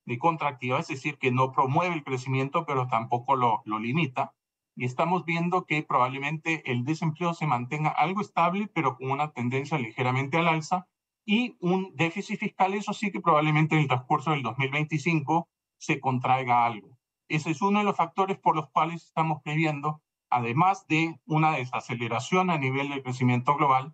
ni contractiva, es decir, que no promueve el crecimiento, pero tampoco lo limita. Y estamos viendo que probablemente el desempleo se mantenga algo estable, pero con una tendencia ligeramente al alza, y un déficit fiscal, eso sí que probablemente en el transcurso del 2025 se contraiga algo. Ese es uno de los factores por los cuales estamos previendo, además de una desaceleración a nivel del crecimiento global.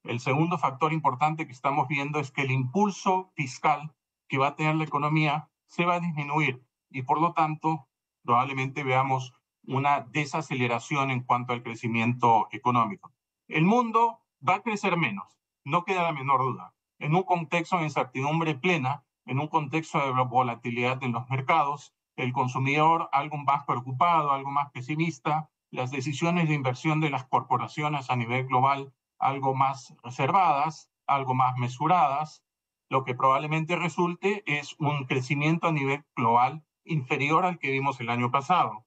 El segundo factor importante que estamos viendo es que el impulso fiscal que va a tener la economía se va a disminuir y por lo tanto probablemente veamos una desaceleración en cuanto al crecimiento económico. El mundo va a crecer menos, no queda la menor duda. En un contexto de incertidumbre plena, en un contexto de volatilidad en los mercados, el consumidor algo más preocupado, algo más pesimista, las decisiones de inversión de las corporaciones a nivel global algo más reservadas, algo más mesuradas, lo que probablemente resulte es un crecimiento a nivel global inferior al que vimos el año pasado.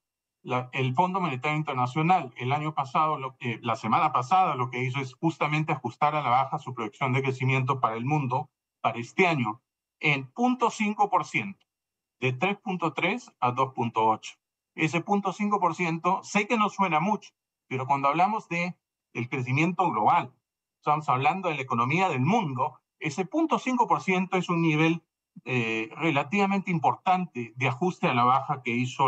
El Fondo Monetario Internacional el año pasado, la semana pasada, lo que hizo es justamente ajustar a la baja su proyección de crecimiento para el mundo para este año en 0.5%, de 3.3 a 2.8. Ese 0.5% sé que no suena mucho, pero cuando hablamos de el crecimiento global, estamos hablando de la economía del mundo, ese 0.5% es un nivel relativamente importante de ajuste a la baja que hizo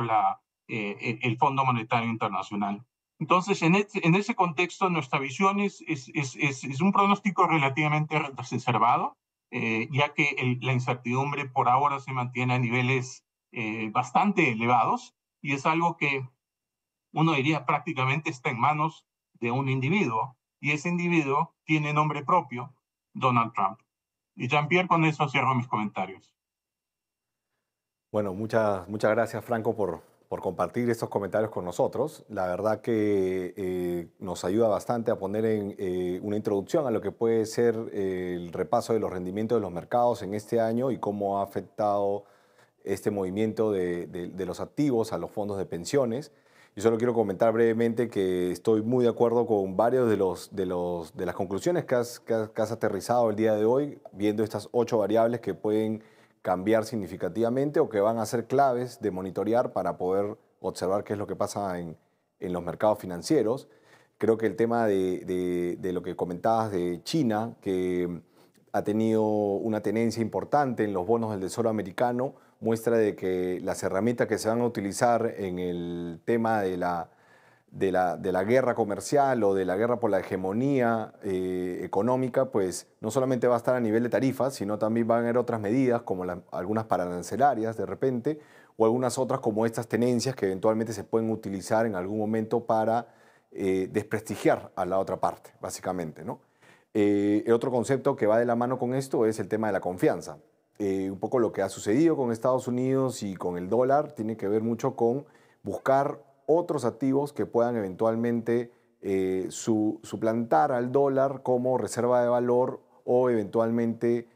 el Fondo Monetario Internacional. Entonces, en ese contexto, nuestra visión es un pronóstico relativamente reservado, ya que la incertidumbre por ahora se mantiene a niveles bastante elevados y es algo que uno diría prácticamente está en manos de un individuo y ese individuo tiene nombre propio, Donald Trump. Y Jean-Pierre, con eso cierro mis comentarios. Bueno, muchas gracias, Franco, por compartir estos comentarios con nosotros. La verdad que nos ayuda bastante a poner en una introducción a lo que puede ser el repaso de los rendimientos de los mercados en este año y cómo ha afectado este movimiento de los activos a los fondos de pensiones. Y solo quiero comentar brevemente que estoy muy de acuerdo con varios de las conclusiones que has aterrizado el día de hoy, viendo estas 8 variables que pueden cambiar significativamente o que van a ser claves de monitorear para poder observar qué es lo que pasa en los mercados financieros. Creo que el tema de lo que comentabas de China, que ha tenido una tenencia importante en los bonos del Tesoro americano, muestra de que las herramientas que se van a utilizar en el tema de la guerra comercial o de la guerra por la hegemonía económica, pues no solamente va a estar a nivel de tarifas, sino también van a haber otras medidas, como algunas pararancelarias de repente, o algunas otras como estas tenencias que eventualmente se pueden utilizar en algún momento para desprestigiar a la otra parte, básicamente, ¿no? Otro concepto que va de la mano con esto es el tema de la confianza. Un poco lo que ha sucedido con Estados Unidos y con el dólar tiene que ver mucho con buscar otros activos que puedan eventualmente suplantar al dólar como reserva de valor o eventualmente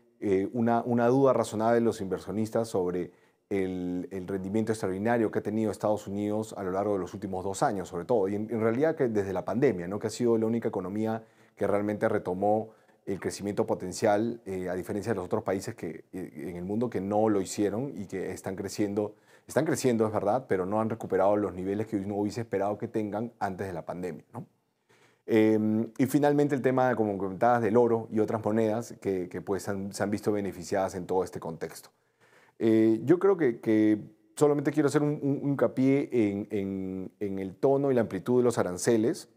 una duda razonable de los inversionistas sobre el rendimiento extraordinario que ha tenido Estados Unidos a lo largo de los últimos 2 años, sobre todo, y en realidad que desde la pandemia, ¿no? Que ha sido la única economía que realmente retomó el crecimiento potencial, a diferencia de los otros países en el mundo que no lo hicieron y que están creciendo, es verdad, pero no han recuperado los niveles que uno hubiese esperado que tengan antes de la pandemia, ¿no? Y finalmente el tema, como comentabas, del oro y otras monedas que pues se han visto beneficiadas en todo este contexto. Yo creo que solamente quiero hacer un hincapié en el tono y la amplitud de los aranceles,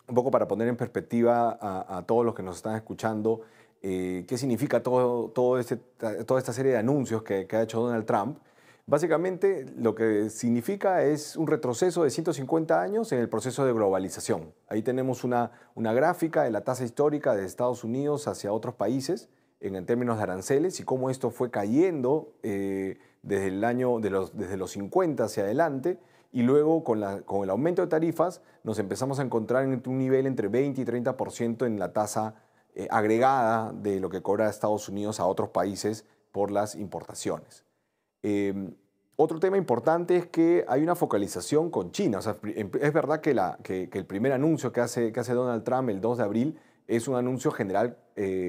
un poco para poner en perspectiva a todos los que nos están escuchando qué significa toda esta serie de anuncios que ha hecho Donald Trump. Básicamente lo que significa es un retroceso de 150 años en el proceso de globalización. Ahí tenemos una gráfica de la tasa histórica de Estados Unidos hacia otros países en términos de aranceles y cómo esto fue cayendo desde los 50 hacia adelante, y luego con el aumento de tarifas nos empezamos a encontrar en un nivel entre 20 y 30% en la tasa agregada de lo que cobra Estados Unidos a otros países por las importaciones. Otro tema importante es que hay una focalización con China. O sea, es verdad que el primer anuncio que hace Donald Trump el 2 de abril es un anuncio general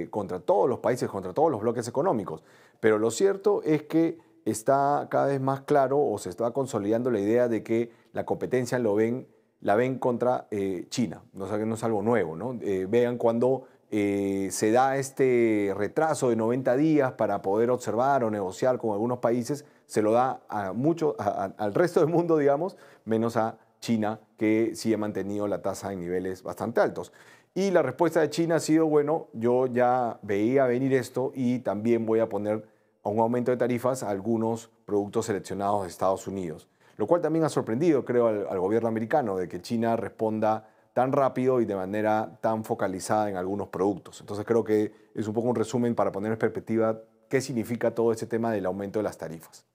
contra todos los países, contra todos los bloques económicos. Pero lo cierto es que está cada vez más claro o se está consolidando la idea de que la competencia la ven contra China. No, o sea, que no es algo nuevo, ¿no? Vean cuando se da este retraso de 90 días para poder observar o negociar con algunos países, se lo da al resto del mundo, digamos, menos a China, que sí ha mantenido la tasa en niveles bastante altos. Y la respuesta de China ha sido, bueno, yo ya veía venir esto y también voy a poner a un aumento de tarifas a algunos productos seleccionados de Estados Unidos. Lo cual también ha sorprendido, creo, al gobierno americano, de que China responda tan rápido y de manera tan focalizada en algunos productos. Entonces creo que es un poco un resumen para poner en perspectiva qué significa todo este tema del aumento de las tarifas.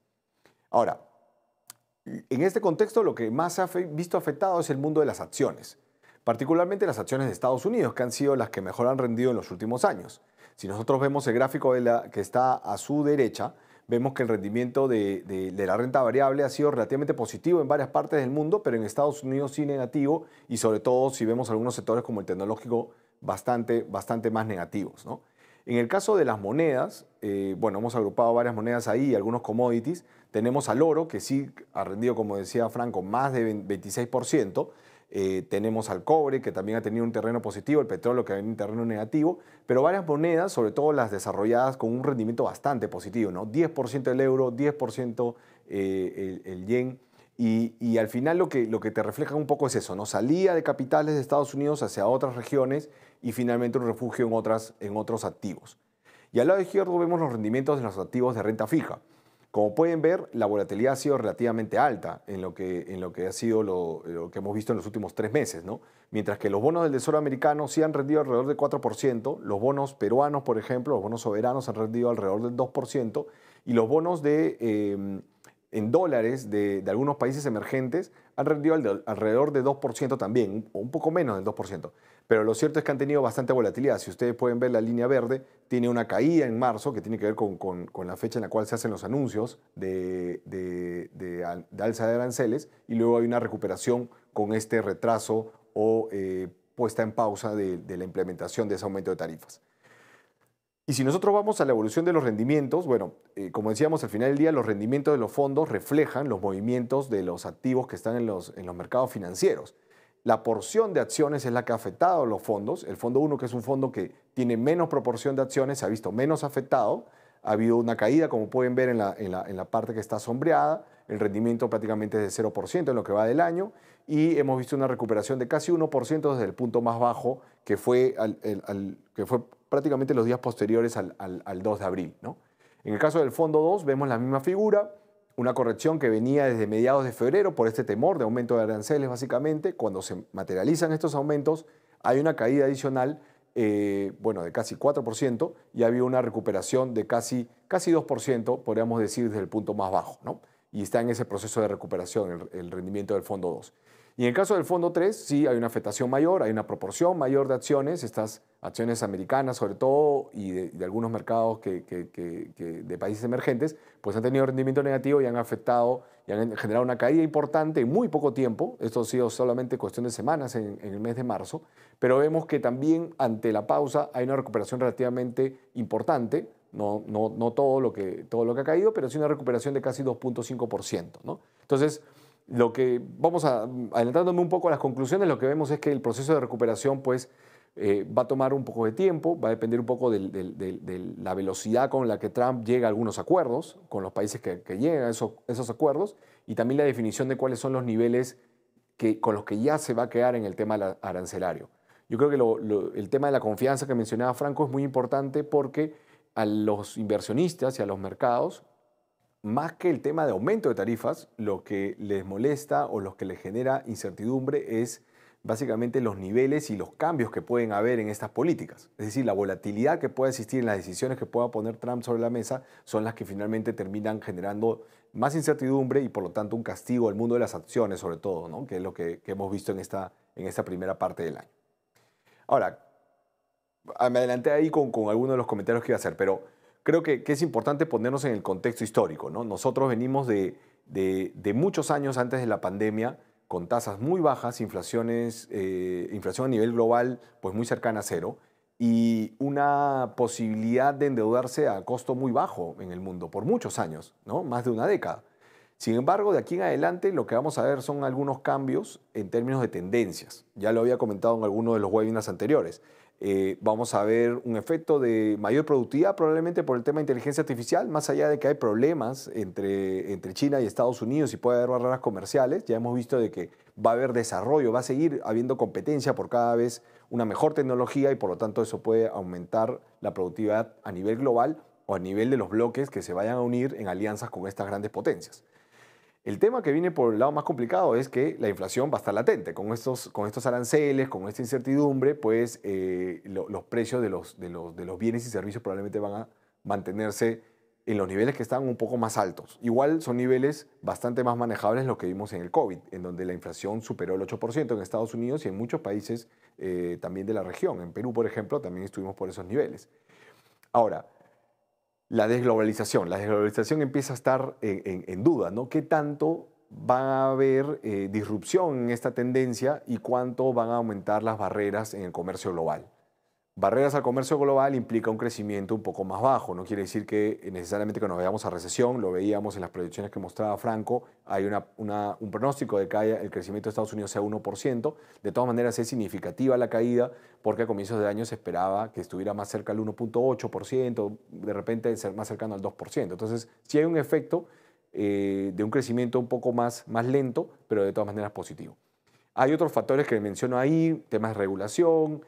Ahora, en este contexto lo que más se ha visto afectado es el mundo de las acciones, particularmente las acciones de Estados Unidos, que han sido las que mejor han rendido en los últimos años. Si nosotros vemos el gráfico que está a su derecha, vemos que el rendimiento de la renta variable ha sido relativamente positivo en varias partes del mundo, pero en Estados Unidos sí negativo, y sobre todo si vemos algunos sectores como el tecnológico bastante más negativos, ¿no? En el caso de las monedas, bueno, hemos agrupado varias monedas ahí, algunos commodities. Tenemos al oro, que sí ha rendido, como decía Franco, más de 26%. Tenemos al cobre, que también ha tenido un terreno positivo, el petróleo, que ha tenido un terreno negativo, pero varias monedas, sobre todo las desarrolladas, con un rendimiento bastante positivo, ¿no? 10% el euro, 10% el yen, y al final lo que te refleja un poco es eso, ¿no? Salida de capitales de Estados Unidos hacia otras regiones y finalmente un refugio en otros activos. Y al lado izquierdo vemos los rendimientos de los activos de renta fija. Como pueden ver, la volatilidad ha sido relativamente alta en lo que ha sido lo que hemos visto en los últimos 3 meses, ¿no? Mientras que los bonos del Tesoro americano sí han rendido alrededor del 4%, los bonos peruanos, por ejemplo, los bonos soberanos han rendido alrededor del 2%, y los bonos en dólares de algunos países emergentes han rendido alrededor de 2% también, o un poco menos del 2%. Pero lo cierto es que han tenido bastante volatilidad. Si ustedes pueden ver, la línea verde tiene una caída en marzo, que tiene que ver con la fecha en la cual se hacen los anuncios de alza de aranceles, y luego hay una recuperación con este retraso o puesta en pausa de la implementación de ese aumento de tarifas. Y si nosotros vamos a la evolución de los rendimientos, bueno, como decíamos, al final del día los rendimientos de los fondos reflejan los movimientos de los activos que están en los mercados financieros. La porción de acciones es la que ha afectado a los fondos. El fondo 1, que es un fondo que tiene menos proporción de acciones, se ha visto menos afectado. Ha habido una caída, como pueden ver en la parte que está sombreada. El rendimiento prácticamente es de 0% en lo que va del año. Y hemos visto una recuperación de casi 1% desde el punto más bajo, que fue prácticamente los días posteriores al 2 de abril, ¿no? En el caso del fondo 2 vemos la misma figura, una corrección que venía desde mediados de febrero por este temor de aumento de aranceles básicamente. Cuando se materializan estos aumentos hay una caída adicional de casi 4% y había una recuperación de casi 2%, podríamos decir, desde el punto más bajo, ¿no? Y está en ese proceso de recuperación el rendimiento del fondo 2. Y en el caso del fondo 3, sí hay una afectación mayor, hay una proporción mayor de acciones, estas acciones americanas sobre todo y de algunos mercados de países emergentes, pues han tenido rendimiento negativo y han afectado y han generado una caída importante en muy poco tiempo. Esto ha sido solamente cuestión de semanas en el mes de marzo, pero vemos que también ante la pausa hay una recuperación relativamente importante, no todo lo que ha caído, pero sí una recuperación de casi 2.5%, ¿no? Entonces, adelantándome un poco a las conclusiones, lo que vemos es que el proceso de recuperación pues, va a tomar un poco de tiempo, va a depender un poco de la velocidad con la que Trump llega a algunos acuerdos, con los países que lleguen a esos acuerdos, y también la definición de cuáles son los niveles con los que ya se va a quedar en el tema arancelario. Yo creo que el tema de la confianza que mencionaba Franco es muy importante porque a los inversionistas y a los mercados, más que el tema de aumento de tarifas, lo que les molesta o lo que les genera incertidumbre es básicamente los niveles y los cambios que pueden haber en estas políticas. Es decir, la volatilidad que puede existir en las decisiones que pueda poner Trump sobre la mesa son las que finalmente terminan generando más incertidumbre y por lo tanto un castigo al mundo de las acciones sobre todo, ¿no? Que es lo que hemos visto en esta primera parte del año. Ahora, me adelanté ahí con algunos de los comentarios que iba a hacer, pero creo que es importante ponernos en el contexto histórico, ¿no? Nosotros venimos de muchos años antes de la pandemia con tasas muy bajas, inflación a nivel global pues muy cercana a cero y una posibilidad de endeudarse a costo muy bajo en el mundo por muchos años, ¿no? Más de una década. Sin embargo, de aquí en adelante lo que vamos a ver son algunos cambios en términos de tendencias. Ya lo había comentado en alguno de los webinars anteriores. Vamos a ver un efecto de mayor productividad probablemente por el tema de inteligencia artificial, más allá de que hay problemas entre China y Estados Unidos y puede haber barreras comerciales. Ya hemos visto de que va a haber desarrollo, va a seguir habiendo competencia por cada vez una mejor tecnología y por lo tanto eso puede aumentar la productividad a nivel global o a nivel de los bloques que se vayan a unir en alianzas con estas grandes potencias. El tema que viene por el lado más complicado es que la inflación va a estar latente. Con estos aranceles, con esta incertidumbre, pues los precios de los bienes y servicios probablemente van a mantenerse en los niveles que están un poco más altos. Igual son niveles bastante más manejables los que vimos en el COVID, en donde la inflación superó el 8% en Estados Unidos y en muchos países también de la región. En Perú, por ejemplo, también estuvimos por esos niveles. Ahora, la desglobalización empieza a estar en duda, ¿no? ¿Qué tanto va a haber disrupción en esta tendencia y cuánto van a aumentar las barreras en el comercio global? Barreras al comercio global implica un crecimiento un poco más bajo, no quiere decir que necesariamente que nos vayamos a recesión, lo veíamos en las proyecciones que mostraba Franco, hay un pronóstico de que el crecimiento de Estados Unidos sea 1%, de todas maneras es significativa la caída porque a comienzos de año se esperaba que estuviera más cerca al 1.8%, de repente ser más cercano al 2%, entonces sí hay un efecto de un crecimiento un poco más lento, pero de todas maneras positivo. Hay otros factores que menciono ahí, temas de regulación.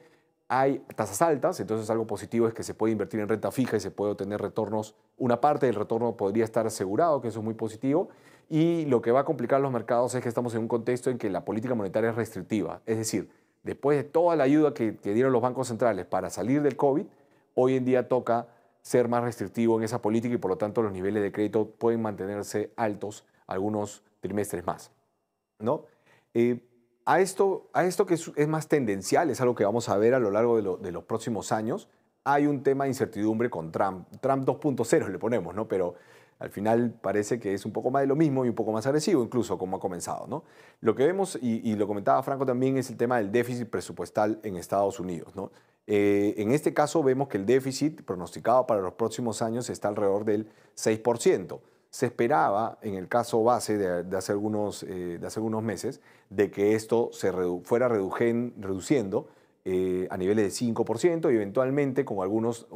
Hay tasas altas, entonces algo positivo es que se puede invertir en renta fija y se puede obtener retornos. Una parte del retorno podría estar asegurado, que eso es muy positivo. Y lo que va a complicar los mercados es que estamos en un contexto en que la política monetaria es restrictiva. Es decir, después de toda la ayuda que dieron los bancos centrales para salir del COVID, hoy en día toca ser más restrictivo en esa política y por lo tanto los niveles de crédito pueden mantenerse altos algunos trimestres más, ¿no? A esto que es más tendencial, es algo que vamos a ver a lo largo de los próximos años, hay un tema de incertidumbre con Trump. Trump 2.0 le ponemos, ¿no? Pero Al final parece que es un poco más de lo mismo y un poco más agresivo, incluso como ha comenzado, ¿no? Lo que vemos, y lo comentaba Franco también, es el tema del déficit presupuestal en Estados Unidos, ¿no? En este caso vemos que el déficit pronosticado para los próximos años está alrededor del 6%. Se esperaba, en el caso base de hace algunos meses, de que esto se fuera reduciendo a niveles de 5% y eventualmente con algunos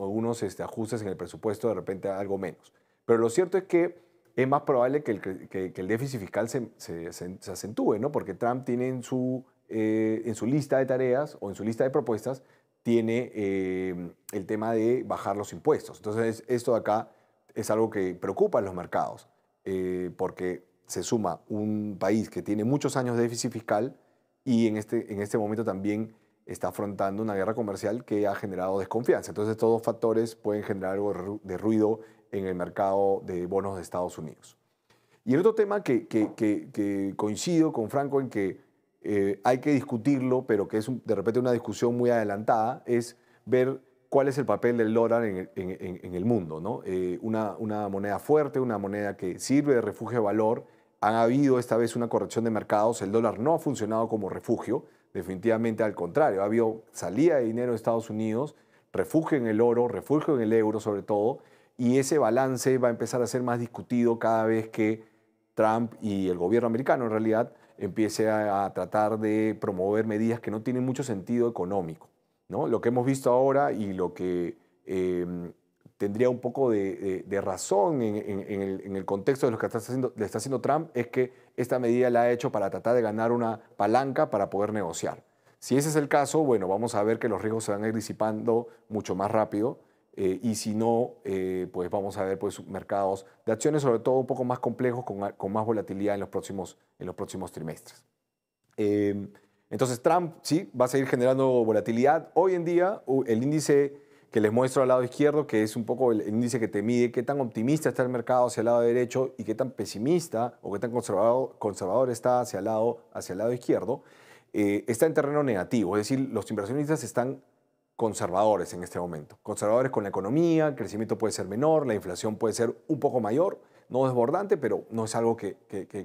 ajustes en el presupuesto de repente algo menos. Pero lo cierto es que es más probable que el déficit fiscal se acentúe, ¿no? Porque Trump tiene en su lista de tareas o en su lista de propuestas, tiene el tema de bajar los impuestos. Entonces, esto de acá es algo que preocupa a los mercados, porque se suma un país que tiene muchos años de déficit fiscal y en este momento también está afrontando una guerra comercial que ha generado desconfianza. Entonces, estos dos factores pueden generar algo de ruido en el mercado de bonos de Estados Unidos. Y el otro tema que coincido con Franco en que hay que discutirlo, pero que es de repente una discusión muy adelantada, es ver cuál es el papel del dólar en el mundo, ¿no? Una moneda fuerte, una moneda que sirve de refugio de valor. Ha habido esta vez una corrección de mercados, el dólar no ha funcionado como refugio, definitivamente al contrario, ha habido salida de dinero de Estados Unidos, refugio en el oro, refugio en el euro sobre todo, y ese balance va a empezar a ser más discutido cada vez que Trump y el gobierno americano en realidad empiece a tratar de promover medidas que no tienen mucho sentido económico, ¿no? Lo que hemos visto ahora y lo que tendría un poco de razón en el contexto de lo que le está haciendo Trump es que esta medida la ha hecho para tratar de ganar una palanca para poder negociar. Si ese es el caso, bueno, vamos a ver que los riesgos se van a ir disipando mucho más rápido y si no, pues vamos a ver pues, mercados de acciones sobre todo un poco más complejos con más volatilidad en los próximos trimestres. Entonces Trump sí va a seguir generando volatilidad. Hoy en día el índice que les muestro al lado izquierdo, que es un poco el índice que te mide qué tan optimista está el mercado hacia el lado derecho y qué tan pesimista o qué tan conservador está hacia el lado izquierdo, está en terreno negativo. Es decir, los inversionistas están conservadores en este momento. Conservadores con la economía, el crecimiento puede ser menor, la inflación puede ser un poco mayor, no desbordante, pero no es algo que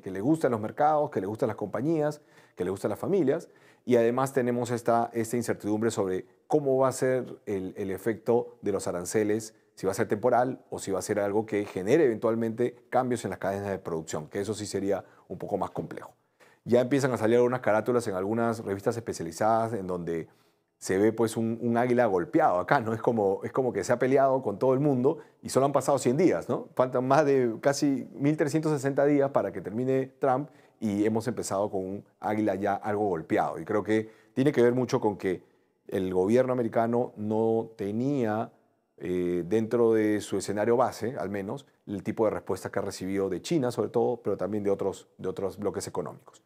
le gusta a los mercados, que le gusta a las compañías, que le gusta a las familias. Y además tenemos esta incertidumbre sobre cómo va a ser el efecto de los aranceles, si va a ser temporal o si va a ser algo que genere eventualmente cambios en las cadenas de producción, que eso sí sería un poco más complejo. Ya empiezan a salir algunas carátulas en algunas revistas especializadas en donde se ve pues un águila golpeado acá, ¿no? Es como que se ha peleado con todo el mundo y solo han pasado 100 días, ¿no? Faltan más de casi 1360 días para que termine Trump y hemos empezado con un águila ya algo golpeado. Y creo que tiene que ver mucho con que el gobierno americano no tenía dentro de su escenario base, al menos, el tipo de respuesta que ha recibido de China, sobre todo, pero también de otros bloques económicos.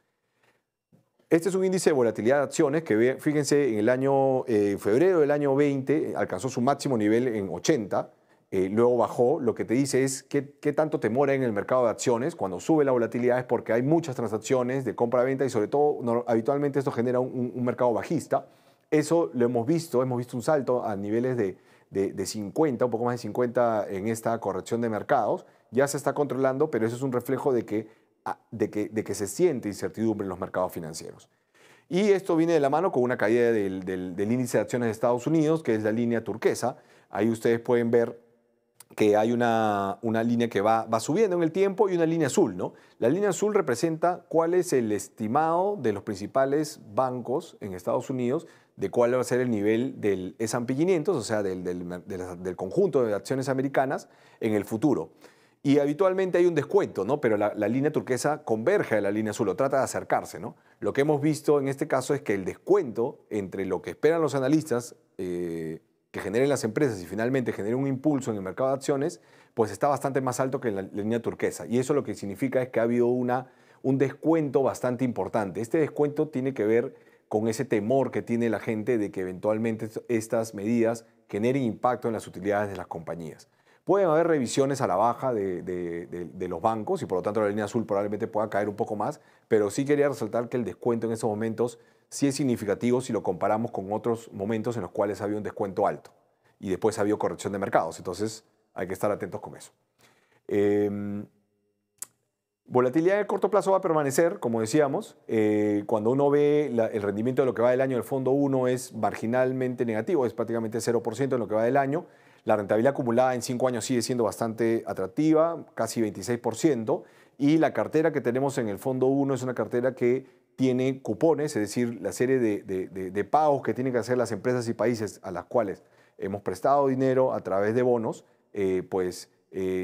Este es un índice de volatilidad de acciones que, fíjense, en el año febrero del año 20 alcanzó su máximo nivel en 80, luego bajó. Lo que te dice es qué tanto te mora en el mercado de acciones. Cuando sube la volatilidad es porque hay muchas transacciones de compra-venta y sobre todo habitualmente esto genera un mercado bajista. Eso lo hemos visto un salto a niveles de 50, un poco más de 50 en esta corrección de mercados. Ya se está controlando, pero eso es un reflejo de que se siente incertidumbre en los mercados financieros. Y esto viene de la mano con una caída del índice de acciones de Estados Unidos, que es la línea turquesa. Ahí ustedes pueden ver que hay una línea que va subiendo en el tiempo y una línea azul, ¿no? La línea azul representa cuál es el estimado de los principales bancos en Estados Unidos de cuál va a ser el nivel del S&P 500, o sea, del conjunto de acciones americanas en el futuro. Y habitualmente hay un descuento, ¿no? Pero la línea turquesa converge a la línea azul o trata de acercarse, ¿no? Lo que hemos visto en este caso es que el descuento entre lo que esperan los analistas que generen las empresas y finalmente generen un impulso en el mercado de acciones, pues está bastante más alto que en la línea turquesa. Y eso lo que significa es que ha habido un descuento bastante importante. Este descuento tiene que ver con ese temor que tiene la gente de que eventualmente estas medidas generen impacto en las utilidades de las compañías. Pueden haber revisiones a la baja de los bancos y por lo tanto la línea azul probablemente pueda caer un poco más, pero sí quería resaltar que el descuento en esos momentos sí es significativo si lo comparamos con otros momentos en los cuales había un descuento alto y después ha habido corrección de mercados. Entonces hay que estar atentos con eso. Eh, Volatilidad de corto plazo va a permanecer, como decíamos. Cuando uno ve el rendimiento de lo que va del año del fondo 1 es marginalmente negativo, es prácticamente 0% en lo que va del año. La rentabilidad acumulada en 5 años sigue siendo bastante atractiva, casi 26%. Y la cartera que tenemos en el fondo 1 es una cartera que tiene cupones, es decir, la serie de pagos que tienen que hacer las empresas y países a las cuales hemos prestado dinero a través de bonos,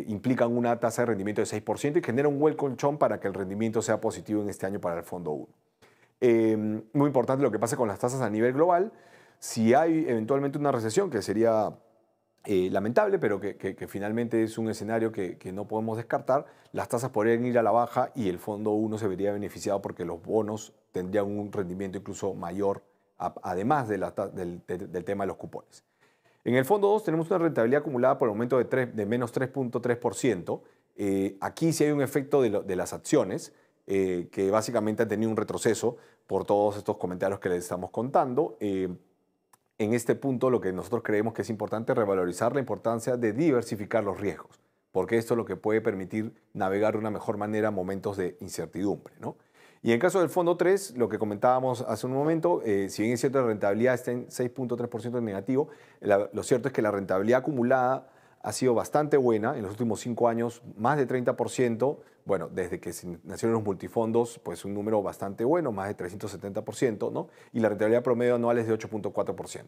implican una tasa de rendimiento de 6% y genera un buen colchón para que el rendimiento sea positivo en este año para el fondo 1. Muy importante lo que pasa con las tasas a nivel global. Si hay eventualmente una recesión, que sería lamentable, pero que finalmente es un escenario que no podemos descartar, las tasas podrían ir a la baja y el fondo 1 se vería beneficiado porque los bonos tendrían un rendimiento incluso mayor, además del tema de los cupones. En el fondo 2 tenemos una rentabilidad acumulada por el momento de menos 3.3%. Aquí sí hay un efecto de las acciones, que básicamente han tenido un retroceso por todos estos comentarios que les estamos contando. En este punto lo que nosotros creemos que es importante es revalorizar la importancia de diversificar los riesgos, porque esto es lo que puede permitir navegar de una mejor manera momentos de incertidumbre, ¿no? Y en el caso del fondo 3, lo que comentábamos hace un momento, si bien es cierto la rentabilidad está en 6.3% en negativo, lo cierto es que la rentabilidad acumulada ha sido bastante buena en los últimos 5 años, más de 30%, bueno, desde que nacieron los multifondos, pues un número bastante bueno, más de 370%, ¿no? Y la rentabilidad promedio anual es de 8.4%.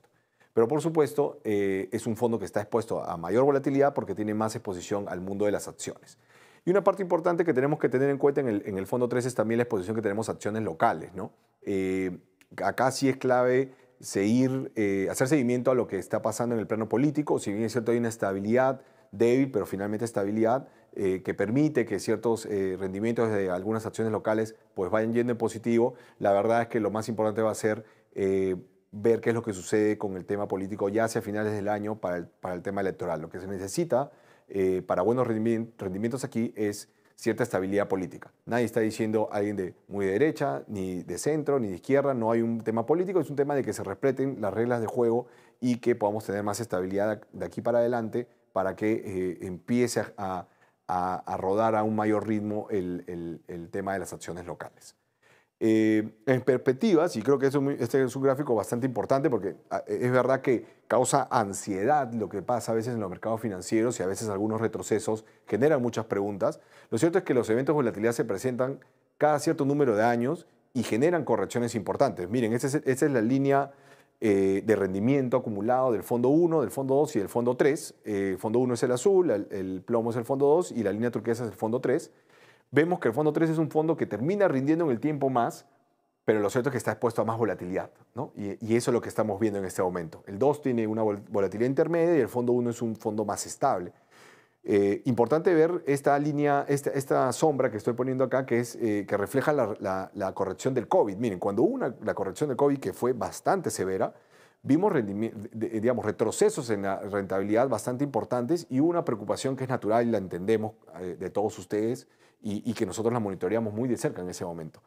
Pero por supuesto, es un fondo que está expuesto a mayor volatilidad porque tiene más exposición al mundo de las acciones. Y una parte importante que tenemos que tener en cuenta en el fondo 3 es también la exposición que tenemos a acciones locales, ¿no? Acá sí es clave hacer seguimiento a lo que está pasando en el plano político. Si bien es cierto hay una estabilidad débil, pero finalmente estabilidad que permite que ciertos rendimientos de algunas acciones locales pues vayan yendo en positivo, la verdad es que lo más importante va a ser ver qué es lo que sucede con el tema político ya hacia finales del año para el tema electoral. Lo que se necesita para buenos rendimientos aquí es cierta estabilidad política. Nadie está diciendo alguien de muy de derecha, ni de centro, ni de izquierda. No hay un tema político, es un tema de que se respeten las reglas de juego y que podamos tener más estabilidad de aquí para adelante para que empiece a rodar a un mayor ritmo el tema de las acciones locales. En perspectivas, y creo que este es un gráfico bastante importante porque es verdad que causa ansiedad lo que pasa a veces en los mercados financieros y a veces algunos retrocesos generan muchas preguntas. Lo cierto es que los eventos de volatilidad se presentan cada cierto número de años y generan correcciones importantes. Miren, esta es la línea de rendimiento acumulado del fondo 1, del fondo 2 y del fondo 3. El fondo 1 es el azul, el plomo es el fondo 2 y la línea turquesa es el fondo 3. Vemos que el fondo 3 es un fondo que termina rindiendo en el tiempo más, pero lo cierto es que está expuesto a más volatilidad, ¿no? Y eso es lo que estamos viendo en este momento. El 2 tiene una volatilidad intermedia y el fondo 1 es un fondo más estable. Importante ver esta línea, esta sombra que estoy poniendo acá, que refleja la corrección del COVID. Miren, cuando hubo la corrección del COVID, que fue bastante severa, vimos digamos, retrocesos en la rentabilidad bastante importantes y hubo una preocupación que es natural y la entendemos de todos ustedes y que nosotros la monitoreamos muy de cerca en ese momento.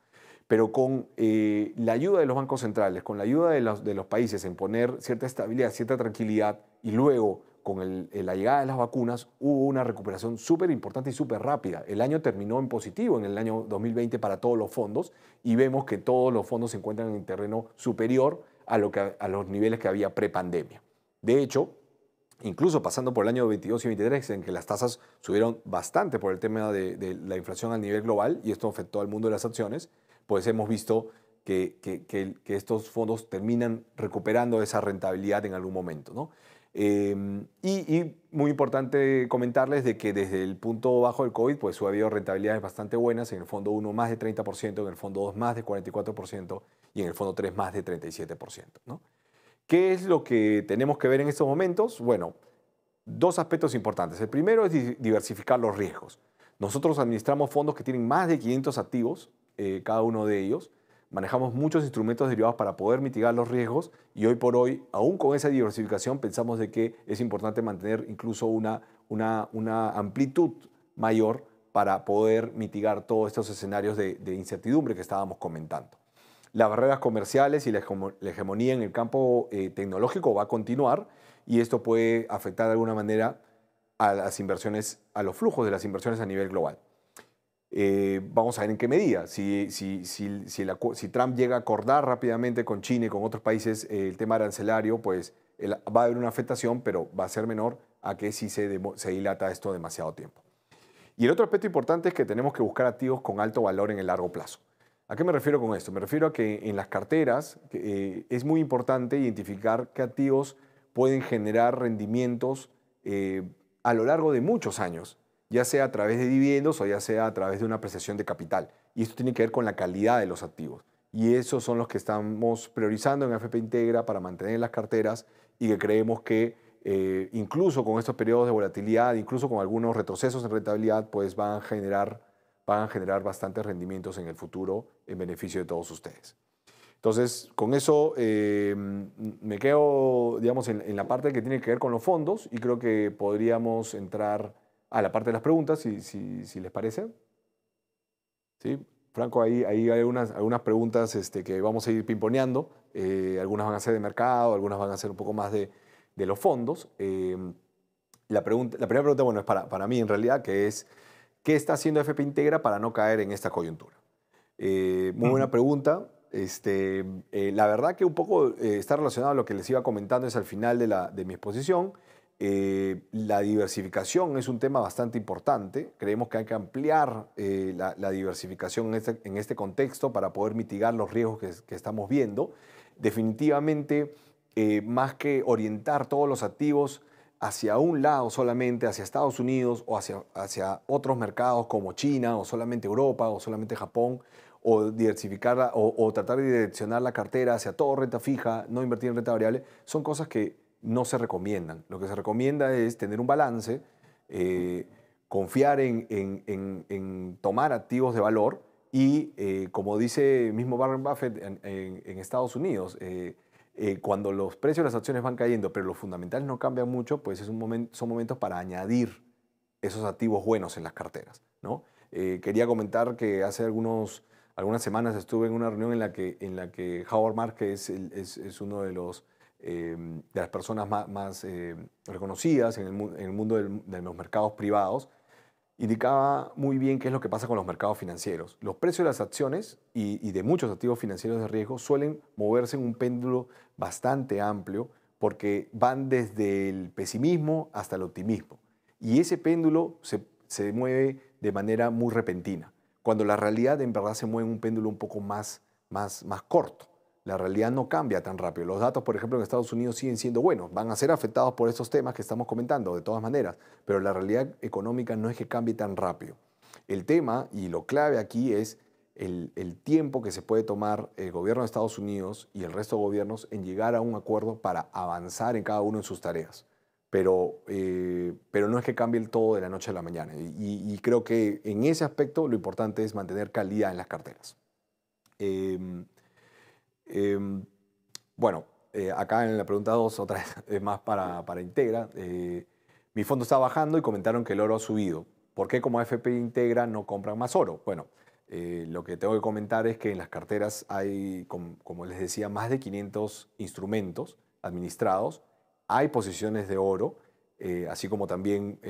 Pero con la ayuda de los bancos centrales, con la ayuda de los países en poner cierta estabilidad, cierta tranquilidad y luego con la llegada de las vacunas hubo una recuperación súper importante y súper rápida. El año terminó en positivo en el año 2020 para todos los fondos y vemos que todos los fondos se encuentran en terreno superior a los niveles que había prepandemia. De hecho, incluso pasando por el año 22 y 23, en que las tasas subieron bastante por el tema de la inflación a nivel global, y esto afectó al mundo de las acciones, pues hemos visto que estos fondos terminan recuperando esa rentabilidad en algún momento, ¿no? Y muy importante comentarles de que desde el punto bajo del COVID pues ha habido rentabilidades bastante buenas, en el fondo 1 más de 30%, en el fondo 2 más de 44% y en el fondo 3 más de 37%, ¿no? ¿Qué es lo que tenemos que ver en estos momentos? Bueno, dos aspectos importantes. El primero es diversificar los riesgos. Nosotros administramos fondos que tienen más de 500 activos, cada uno de ellos. Manejamos muchos instrumentos derivados para poder mitigar los riesgos y hoy por hoy, aún con esa diversificación, pensamos de que es importante mantener incluso una amplitud mayor para poder mitigar todos estos escenarios de incertidumbre que estábamos comentando. Las barreras comerciales y la hegemonía en el campo tecnológico va a continuar y esto puede afectar de alguna manera a las inversiones, a los flujos de las inversiones a nivel global. Vamos a ver en qué medida. Si Trump llega a acordar rápidamente con China y con otros países el tema arancelario, pues va a haber una afectación, pero va a ser menor a que si se dilata esto demasiado tiempo. Y el otro aspecto importante es que tenemos que buscar activos con alto valor en el largo plazo. ¿A qué me refiero con esto? Me refiero a que en las carteras es muy importante identificar qué activos pueden generar rendimientos a lo largo de muchos años, ya sea a través de dividendos o ya sea a través de una apreciación de capital. Y esto tiene que ver con la calidad de los activos. Y esos son los que estamos priorizando en AFP Integra para mantener las carteras y que creemos que incluso con estos periodos de volatilidad, incluso con algunos retrocesos en rentabilidad, pues van a generar bastantes rendimientos en el futuro en beneficio de todos ustedes. Entonces, con eso me quedo, digamos, en la parte que tiene que ver con los fondos y creo que podríamos entrar a la parte de las preguntas, si les parece. ¿Sí? Franco, ahí hay algunas preguntas que vamos a ir pimponeando. Algunas van a ser de mercado, algunas van a ser un poco más de los fondos. La primera pregunta, bueno, es para mí en realidad, que es, ¿qué está haciendo AFP Integra para no caer en esta coyuntura? Muy buena pregunta. La verdad que un poco está relacionado a lo que les iba comentando es al final de mi exposición. La diversificación es un tema bastante importante. Creemos que hay que ampliar la diversificación en este contexto para poder mitigar los riesgos que estamos viendo. Definitivamente, más que orientar todos los activos hacia un lado solamente, hacia Estados Unidos o hacia otros mercados como China o solamente Europa o solamente Japón, o diversificarla o tratar de direccionar la cartera hacia todo renta fija, no invertir en renta variable, son cosas que no se recomiendan. Lo que se recomienda es tener un balance, confiar en tomar activos de valor y, como dice mismo Warren Buffett en Estados Unidos, cuando los precios de las acciones van cayendo, pero los fundamentales no cambian mucho, pues son momentos para añadir esos activos buenos en las carteras, ¿no? Quería comentar que hace algunas semanas estuve en una reunión en la que Howard Marks es uno de las personas más reconocidas en el mundo de los mercados privados. Indicaba muy bien qué es lo que pasa con los mercados financieros. Los precios de las acciones y de muchos activos financieros de riesgo suelen moverse en un péndulo bastante amplio porque van desde el pesimismo hasta el optimismo. Y ese péndulo se mueve de manera muy repentina, cuando la realidad en verdad se mueve en un péndulo un poco más corto. La realidad no cambia tan rápido. Los datos, por ejemplo, en Estados Unidos siguen siendo buenos. Van a ser afectados por estos temas que estamos comentando, de todas maneras. Pero la realidad económica no es que cambie tan rápido. El tema, y lo clave aquí, es el tiempo que se puede tomar el gobierno de Estados Unidos y el resto de gobiernos en llegar a un acuerdo para avanzar en cada uno en sus tareas. Pero no es que cambie el todo de la noche a la mañana. Y creo que en ese aspecto lo importante es mantener calidad en las carteras. Bueno, acá en la pregunta 2, otra vez es más para Integra. Mi fondo está bajando y comentaron que el oro ha subido. ¿Por qué como AFP Integra no compran más oro? Bueno, lo que tengo que comentar es que en las carteras hay, como les decía, más de 500 instrumentos administrados. Hay posiciones de oro, así como también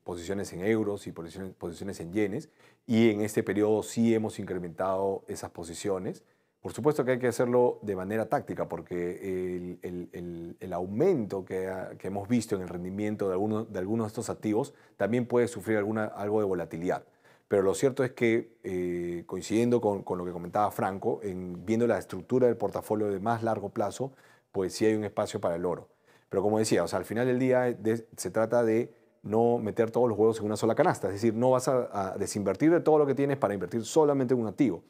posiciones en euros y posiciones en yenes. Y en este periodo sí hemos incrementado esas posiciones. Por supuesto que hay que hacerlo de manera táctica porque el aumento que hemos visto en el rendimiento de algunos de estos activos también puede sufrir algo de volatilidad. Pero lo cierto es que, coincidiendo con lo que comentaba Franco, viendo la estructura del portafolio de más largo plazo, pues sí hay un espacio para el oro. Pero como decía, o sea, al final del día se trata de no meter todos los huevos en una sola canasta. Es decir, no vas a desinvertir de todo lo que tienes para invertir solamente en un activo.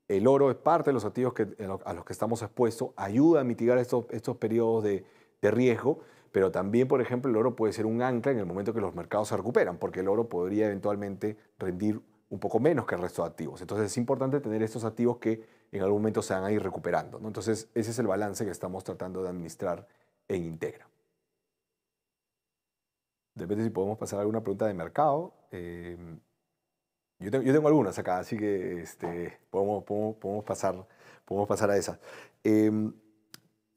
El oro es parte de los activos a los que estamos expuestos, ayuda a mitigar estos periodos de riesgo, pero también, por ejemplo, el oro puede ser un ancla en el momento que los mercados se recuperan, porque el oro podría eventualmente rendir un poco menos que el resto de activos. Entonces es importante tener estos activos que en algún momento se van a ir recuperando, ¿no? Entonces ese es el balance que estamos tratando de administrar en Integra. De repente si podemos pasar a alguna pregunta de mercado. Yo tengo algunas acá, así que podemos pasar a esas.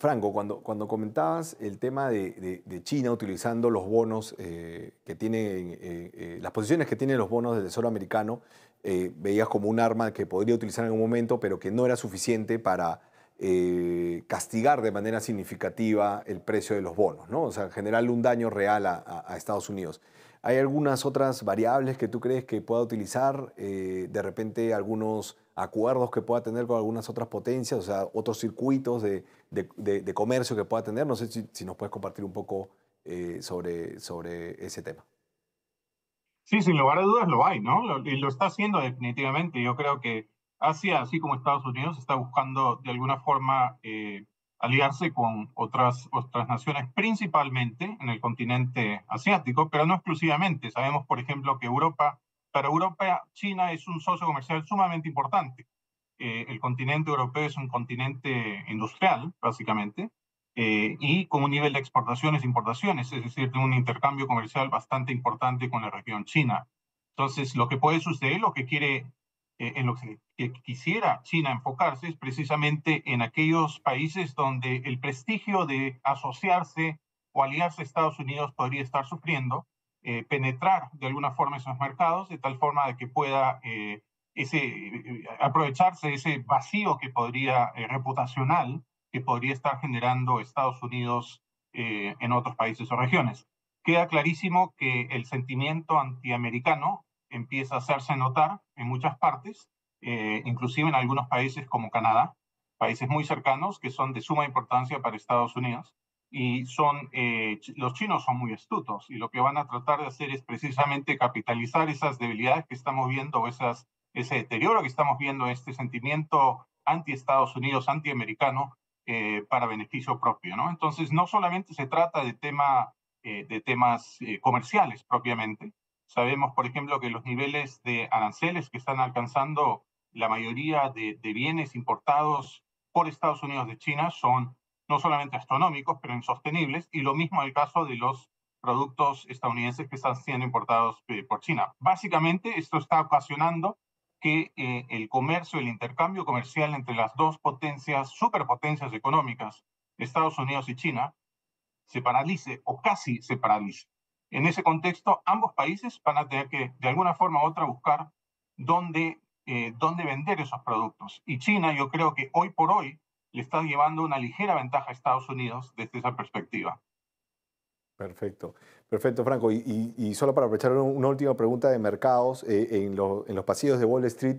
Franco, cuando comentabas el tema de China utilizando los bonos que tienen, las posiciones que tienen los bonos del Tesoro americano, veías como un arma que podría utilizar en algún momento, pero que no era suficiente para castigar de manera significativa el precio de los bonos, ¿no? O sea, generarle un daño real a Estados Unidos. ¿Hay algunas otras variables que tú crees que pueda utilizar? De repente algunos acuerdos que pueda tener con algunas otras potencias, o sea, otros circuitos de comercio que pueda tener. No sé si nos puedes compartir un poco sobre ese tema. Sí, sin lugar a dudas lo hay, ¿no? Y lo está haciendo definitivamente. Yo creo que Asia, así como Estados Unidos, está buscando de alguna forma aliarse con otras naciones, principalmente en el continente asiático, pero no exclusivamente. Sabemos, por ejemplo, que para Europa, China es un socio comercial sumamente importante. El continente europeo es un continente industrial, básicamente, y con un nivel de exportaciones e importaciones, es decir, de un intercambio comercial bastante importante con la región china. Entonces, lo que puede suceder, en lo que quisiera China enfocarse es precisamente en aquellos países donde el prestigio de asociarse o aliarse a Estados Unidos podría estar sufriendo, penetrar de alguna forma esos mercados de tal forma de que pueda aprovecharse de ese vacío que podría, reputacional, que podría estar generando Estados Unidos en otros países o regiones. Queda clarísimo que el sentimiento antiamericano empieza a hacerse notar en muchas partes, inclusive en algunos países como Canadá, países muy cercanos que son de suma importancia para Estados Unidos. Y los chinos son muy astutos y lo que van a tratar de hacer es precisamente capitalizar esas debilidades que estamos viendo o ese deterioro que estamos viendo, este sentimiento anti-Estados Unidos, anti-americano, para beneficio propio, ¿no? Entonces, no solamente se trata de temas comerciales propiamente. Sabemos, por ejemplo, que los niveles de aranceles que están alcanzando la mayoría de bienes importados por Estados Unidos de China son no solamente astronómicos, pero insostenibles, y lo mismo en el caso de los productos estadounidenses que están siendo importados por China. Básicamente, esto está ocasionando que el comercio, el intercambio comercial entre las dos potencias, superpotencias económicas, Estados Unidos y China, se paralice o casi se paralice. En ese contexto, ambos países van a tener que, de alguna forma u otra, buscar dónde vender esos productos. Y China, yo creo que hoy por hoy, le está llevando una ligera ventaja a Estados Unidos desde esa perspectiva. Perfecto, perfecto, Franco. Y solo para aprovechar una última pregunta de mercados, en los pasillos de Wall Street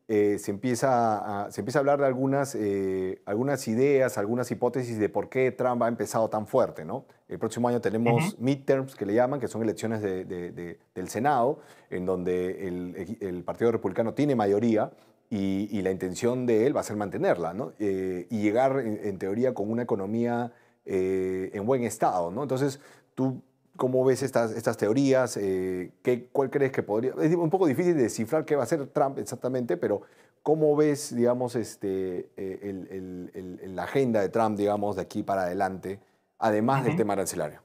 se empieza a hablar de algunas ideas, algunas hipótesis de por qué Trump ha empezado tan fuerte, ¿no? El próximo año tenemos midterms, que le llaman, que son elecciones del Senado, en donde el Partido Republicano tiene mayoría y la intención de él va a ser mantenerla, ¿no? Y llegar, en teoría, con una economía en buen estado, ¿no? Entonces, ¿tú cómo ves estas teorías? ¿Cuál crees que podría...? Es un poco difícil de descifrar qué va a hacer Trump exactamente, pero ¿cómo ves, digamos, la agenda de Trump, digamos, de aquí para adelante, además del tema arancelario?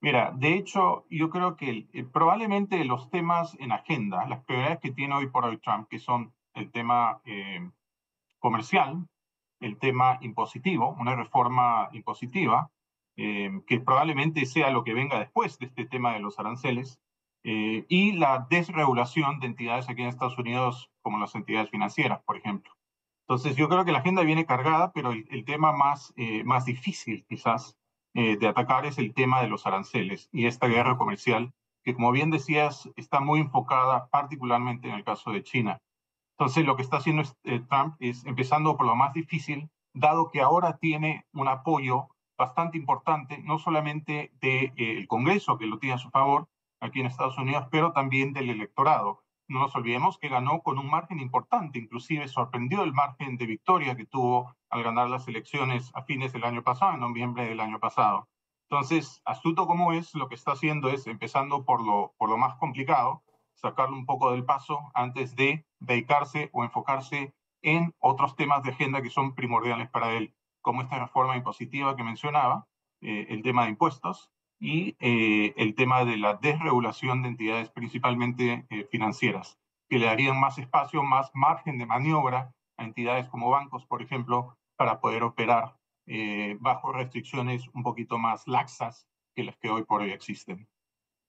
Mira, de hecho, yo creo que probablemente los temas en agenda, las prioridades que tiene hoy por hoy Trump, que son el tema comercial, el tema impositivo, una reforma impositiva, que probablemente sea lo que venga después de este tema de los aranceles, y la desregulación de entidades aquí en Estados Unidos, como las entidades financieras, por ejemplo. Entonces, yo creo que la agenda viene cargada, pero el tema más difícil, quizás, de atacar es el tema de los aranceles y esta guerra Ujú. comercial, que, como bien decías, está muy enfocada particularmente en el caso de China. Entonces, lo que está haciendo Trump es empezando por lo más difícil, dado que ahora tiene un apoyo bastante importante, no solamente del Congreso, que lo tiene a su favor aquí en Estados Unidos, pero también del electorado. No nos olvidemos que ganó con un margen importante, inclusive sorprendió el margen de victoria que tuvo al ganar las elecciones a fines del año pasado, en noviembre del año pasado. Entonces, astuto como es, lo que está haciendo es, empezando por lo más complicado, sacarlo un poco del paso antes de dedicarse o enfocarse en otros temas de agenda que son primordiales para él, como esta reforma impositiva que mencionaba, el tema de impuestos y el tema de la desregulación de entidades principalmente financieras, que le darían más espacio, más margen de maniobra a entidades como bancos, por ejemplo, para poder operar bajo restricciones un poquito más laxas que las que hoy por hoy existen.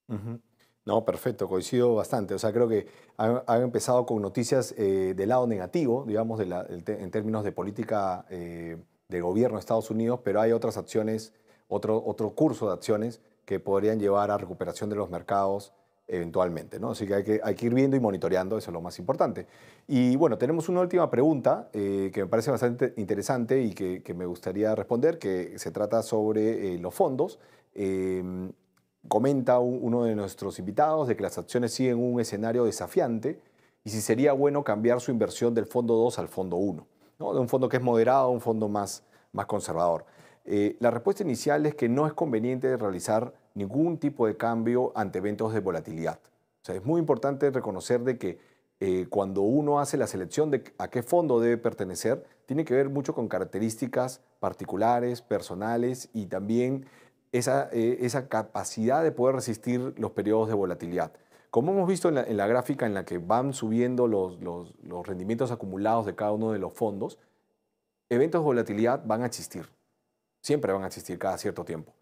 Ujú. No, perfecto, coincido bastante. O sea, creo que han empezado con noticias del lado negativo, digamos, en términos de política de gobierno de Estados Unidos, pero hay otras acciones, otro curso de acciones que podrían llevar a recuperación de los mercados eventualmente, ¿no? Así que hay que ir viendo y monitoreando, eso es lo más importante. Y bueno, tenemos una última pregunta que me parece bastante interesante y que me gustaría responder, que se trata sobre los fondos. Em, Comenta uno de nuestros invitados de que las acciones siguen un escenario desafiante y si sería bueno cambiar su inversión del fondo 2 al fondo uno, ¿no? De un fondo que es moderado a un fondo más conservador. La respuesta inicial es que no es conveniente realizar ningún tipo de cambio ante eventos de volatilidad. O sea, es muy importante reconocer de que cuando uno hace la selección de a qué fondo debe pertenecer, tiene que ver mucho con características particulares, personales y también esa capacidad de poder resistir los periodos de volatilidad. Como hemos visto en la gráfica en la que van subiendo los rendimientos acumulados de cada uno de los fondos, eventos de volatilidad van a existir, siempre van a existir cada cierto tiempo.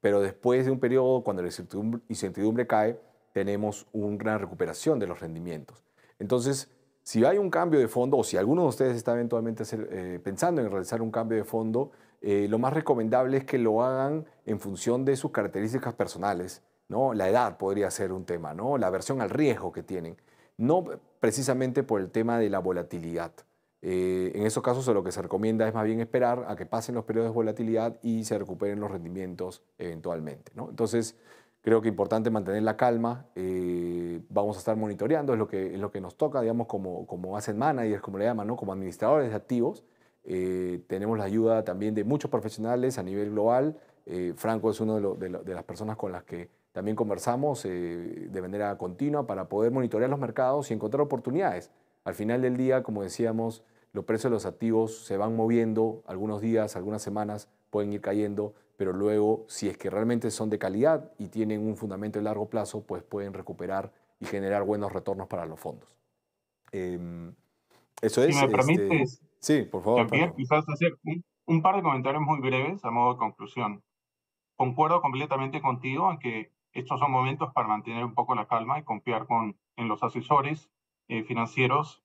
Pero después de un periodo, cuando la incertidumbre cae, tenemos una recuperación de los rendimientos. Entonces, si hay un cambio de fondo, o si alguno de ustedes está eventualmente pensando en realizar un cambio de fondo, lo más recomendable es que lo hagan en función de sus características personales, ¿no? La edad podría ser un tema, ¿no? La aversión al riesgo que tienen, no precisamente por el tema de la volatilidad. En esos casos lo que se recomienda es más bien esperar a que pasen los periodos de volatilidad y se recuperen los rendimientos eventualmente, ¿no? Entonces, creo que es importante mantener la calma. Vamos a estar monitoreando, es lo que nos toca, digamos, como asset managers, como le llaman, ¿no? Como administradores de activos. Tenemos la ayuda también de muchos profesionales a nivel global. Franco es uno de las personas con las que también conversamos de manera continua para poder monitorear los mercados y encontrar oportunidades. Al final del día, como decíamos, los precios de los activos se van moviendo, algunos días, algunas semanas pueden ir cayendo, pero luego, si es que realmente son de calidad y tienen un fundamento de largo plazo, pues pueden recuperar y generar buenos retornos para los fondos. Em, Eso Si es, me permites, sí, por favor, Jean-Pierre, Franco. quizás hacer un par de comentarios muy breves a modo de conclusión. Concuerdo completamente contigo en que estos son momentos para mantener un poco la calma y confiar en los asesores financieros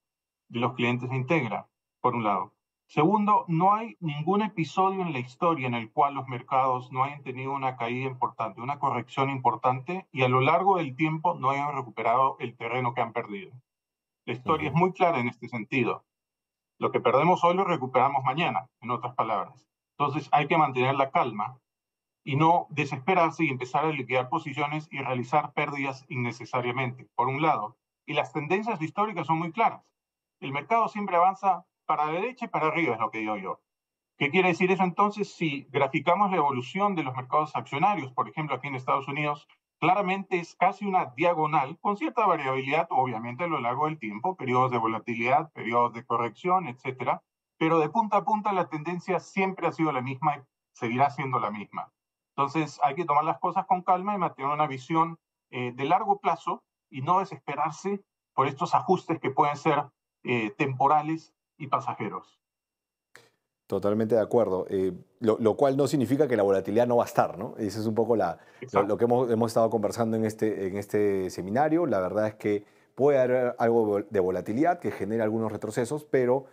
de los clientes de Integra, por un lado. Segundo, no hay ningún episodio en la historia en el cual los mercados no hayan tenido una caída importante, una corrección importante y a lo largo del tiempo no hayan recuperado el terreno que han perdido. La historia es Ujú. muy clara en este sentido. Lo que perdemos hoy lo recuperamos mañana, en otras palabras. Entonces hay que mantener la calma y no desesperarse y empezar a liquidar posiciones y realizar pérdidas innecesariamente, por un lado. Y las tendencias históricas son muy claras. El mercado siempre avanza para la derecha y para arriba, es lo que digo yo. ¿Qué quiere decir eso entonces? Si graficamos la evolución de los mercados accionarios, por ejemplo, aquí en Estados Unidos, claramente es casi una diagonal, con cierta variabilidad, obviamente, a lo largo del tiempo, periodos de volatilidad, periodos de corrección, etcétera. Pero de punta a punta la tendencia siempre ha sido la misma y seguirá siendo la misma. Entonces hay que tomar las cosas con calma y mantener una visión de largo plazo y no desesperarse por estos ajustes que pueden ser temporales y pasajeros. Totalmente de acuerdo. Lo cual no significa que la volatilidad no va a estar, ¿no? Ese es un poco lo Exacto. que hemos estado conversando en este seminario. La verdad es que puede haber algo de volatilidad que genera algunos retrocesos, pero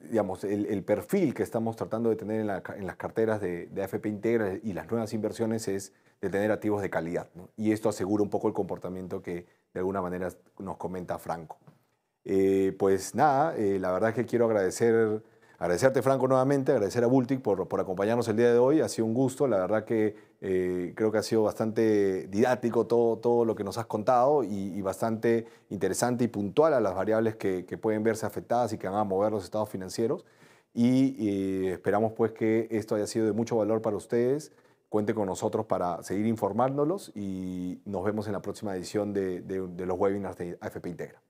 digamos, el perfil que estamos tratando de tener en las carteras de AFP Integra y las nuevas inversiones es de tener activos de calidad, ¿no? Y esto asegura un poco el comportamiento que de alguna manera nos comenta Franco. Pues nada, la verdad es que quiero agradecerte, Franco, nuevamente, agradecer a Bultic por acompañarnos el día de hoy. Ha sido un gusto, la verdad que creo que ha sido bastante didáctico todo lo que nos has contado y bastante interesante y puntual a las variables que pueden verse afectadas y que van a mover los estados financieros. Y esperamos pues que esto haya sido de mucho valor para ustedes. Cuente con nosotros para seguir informándolos y nos vemos en la próxima edición de los webinars de AFP Integra.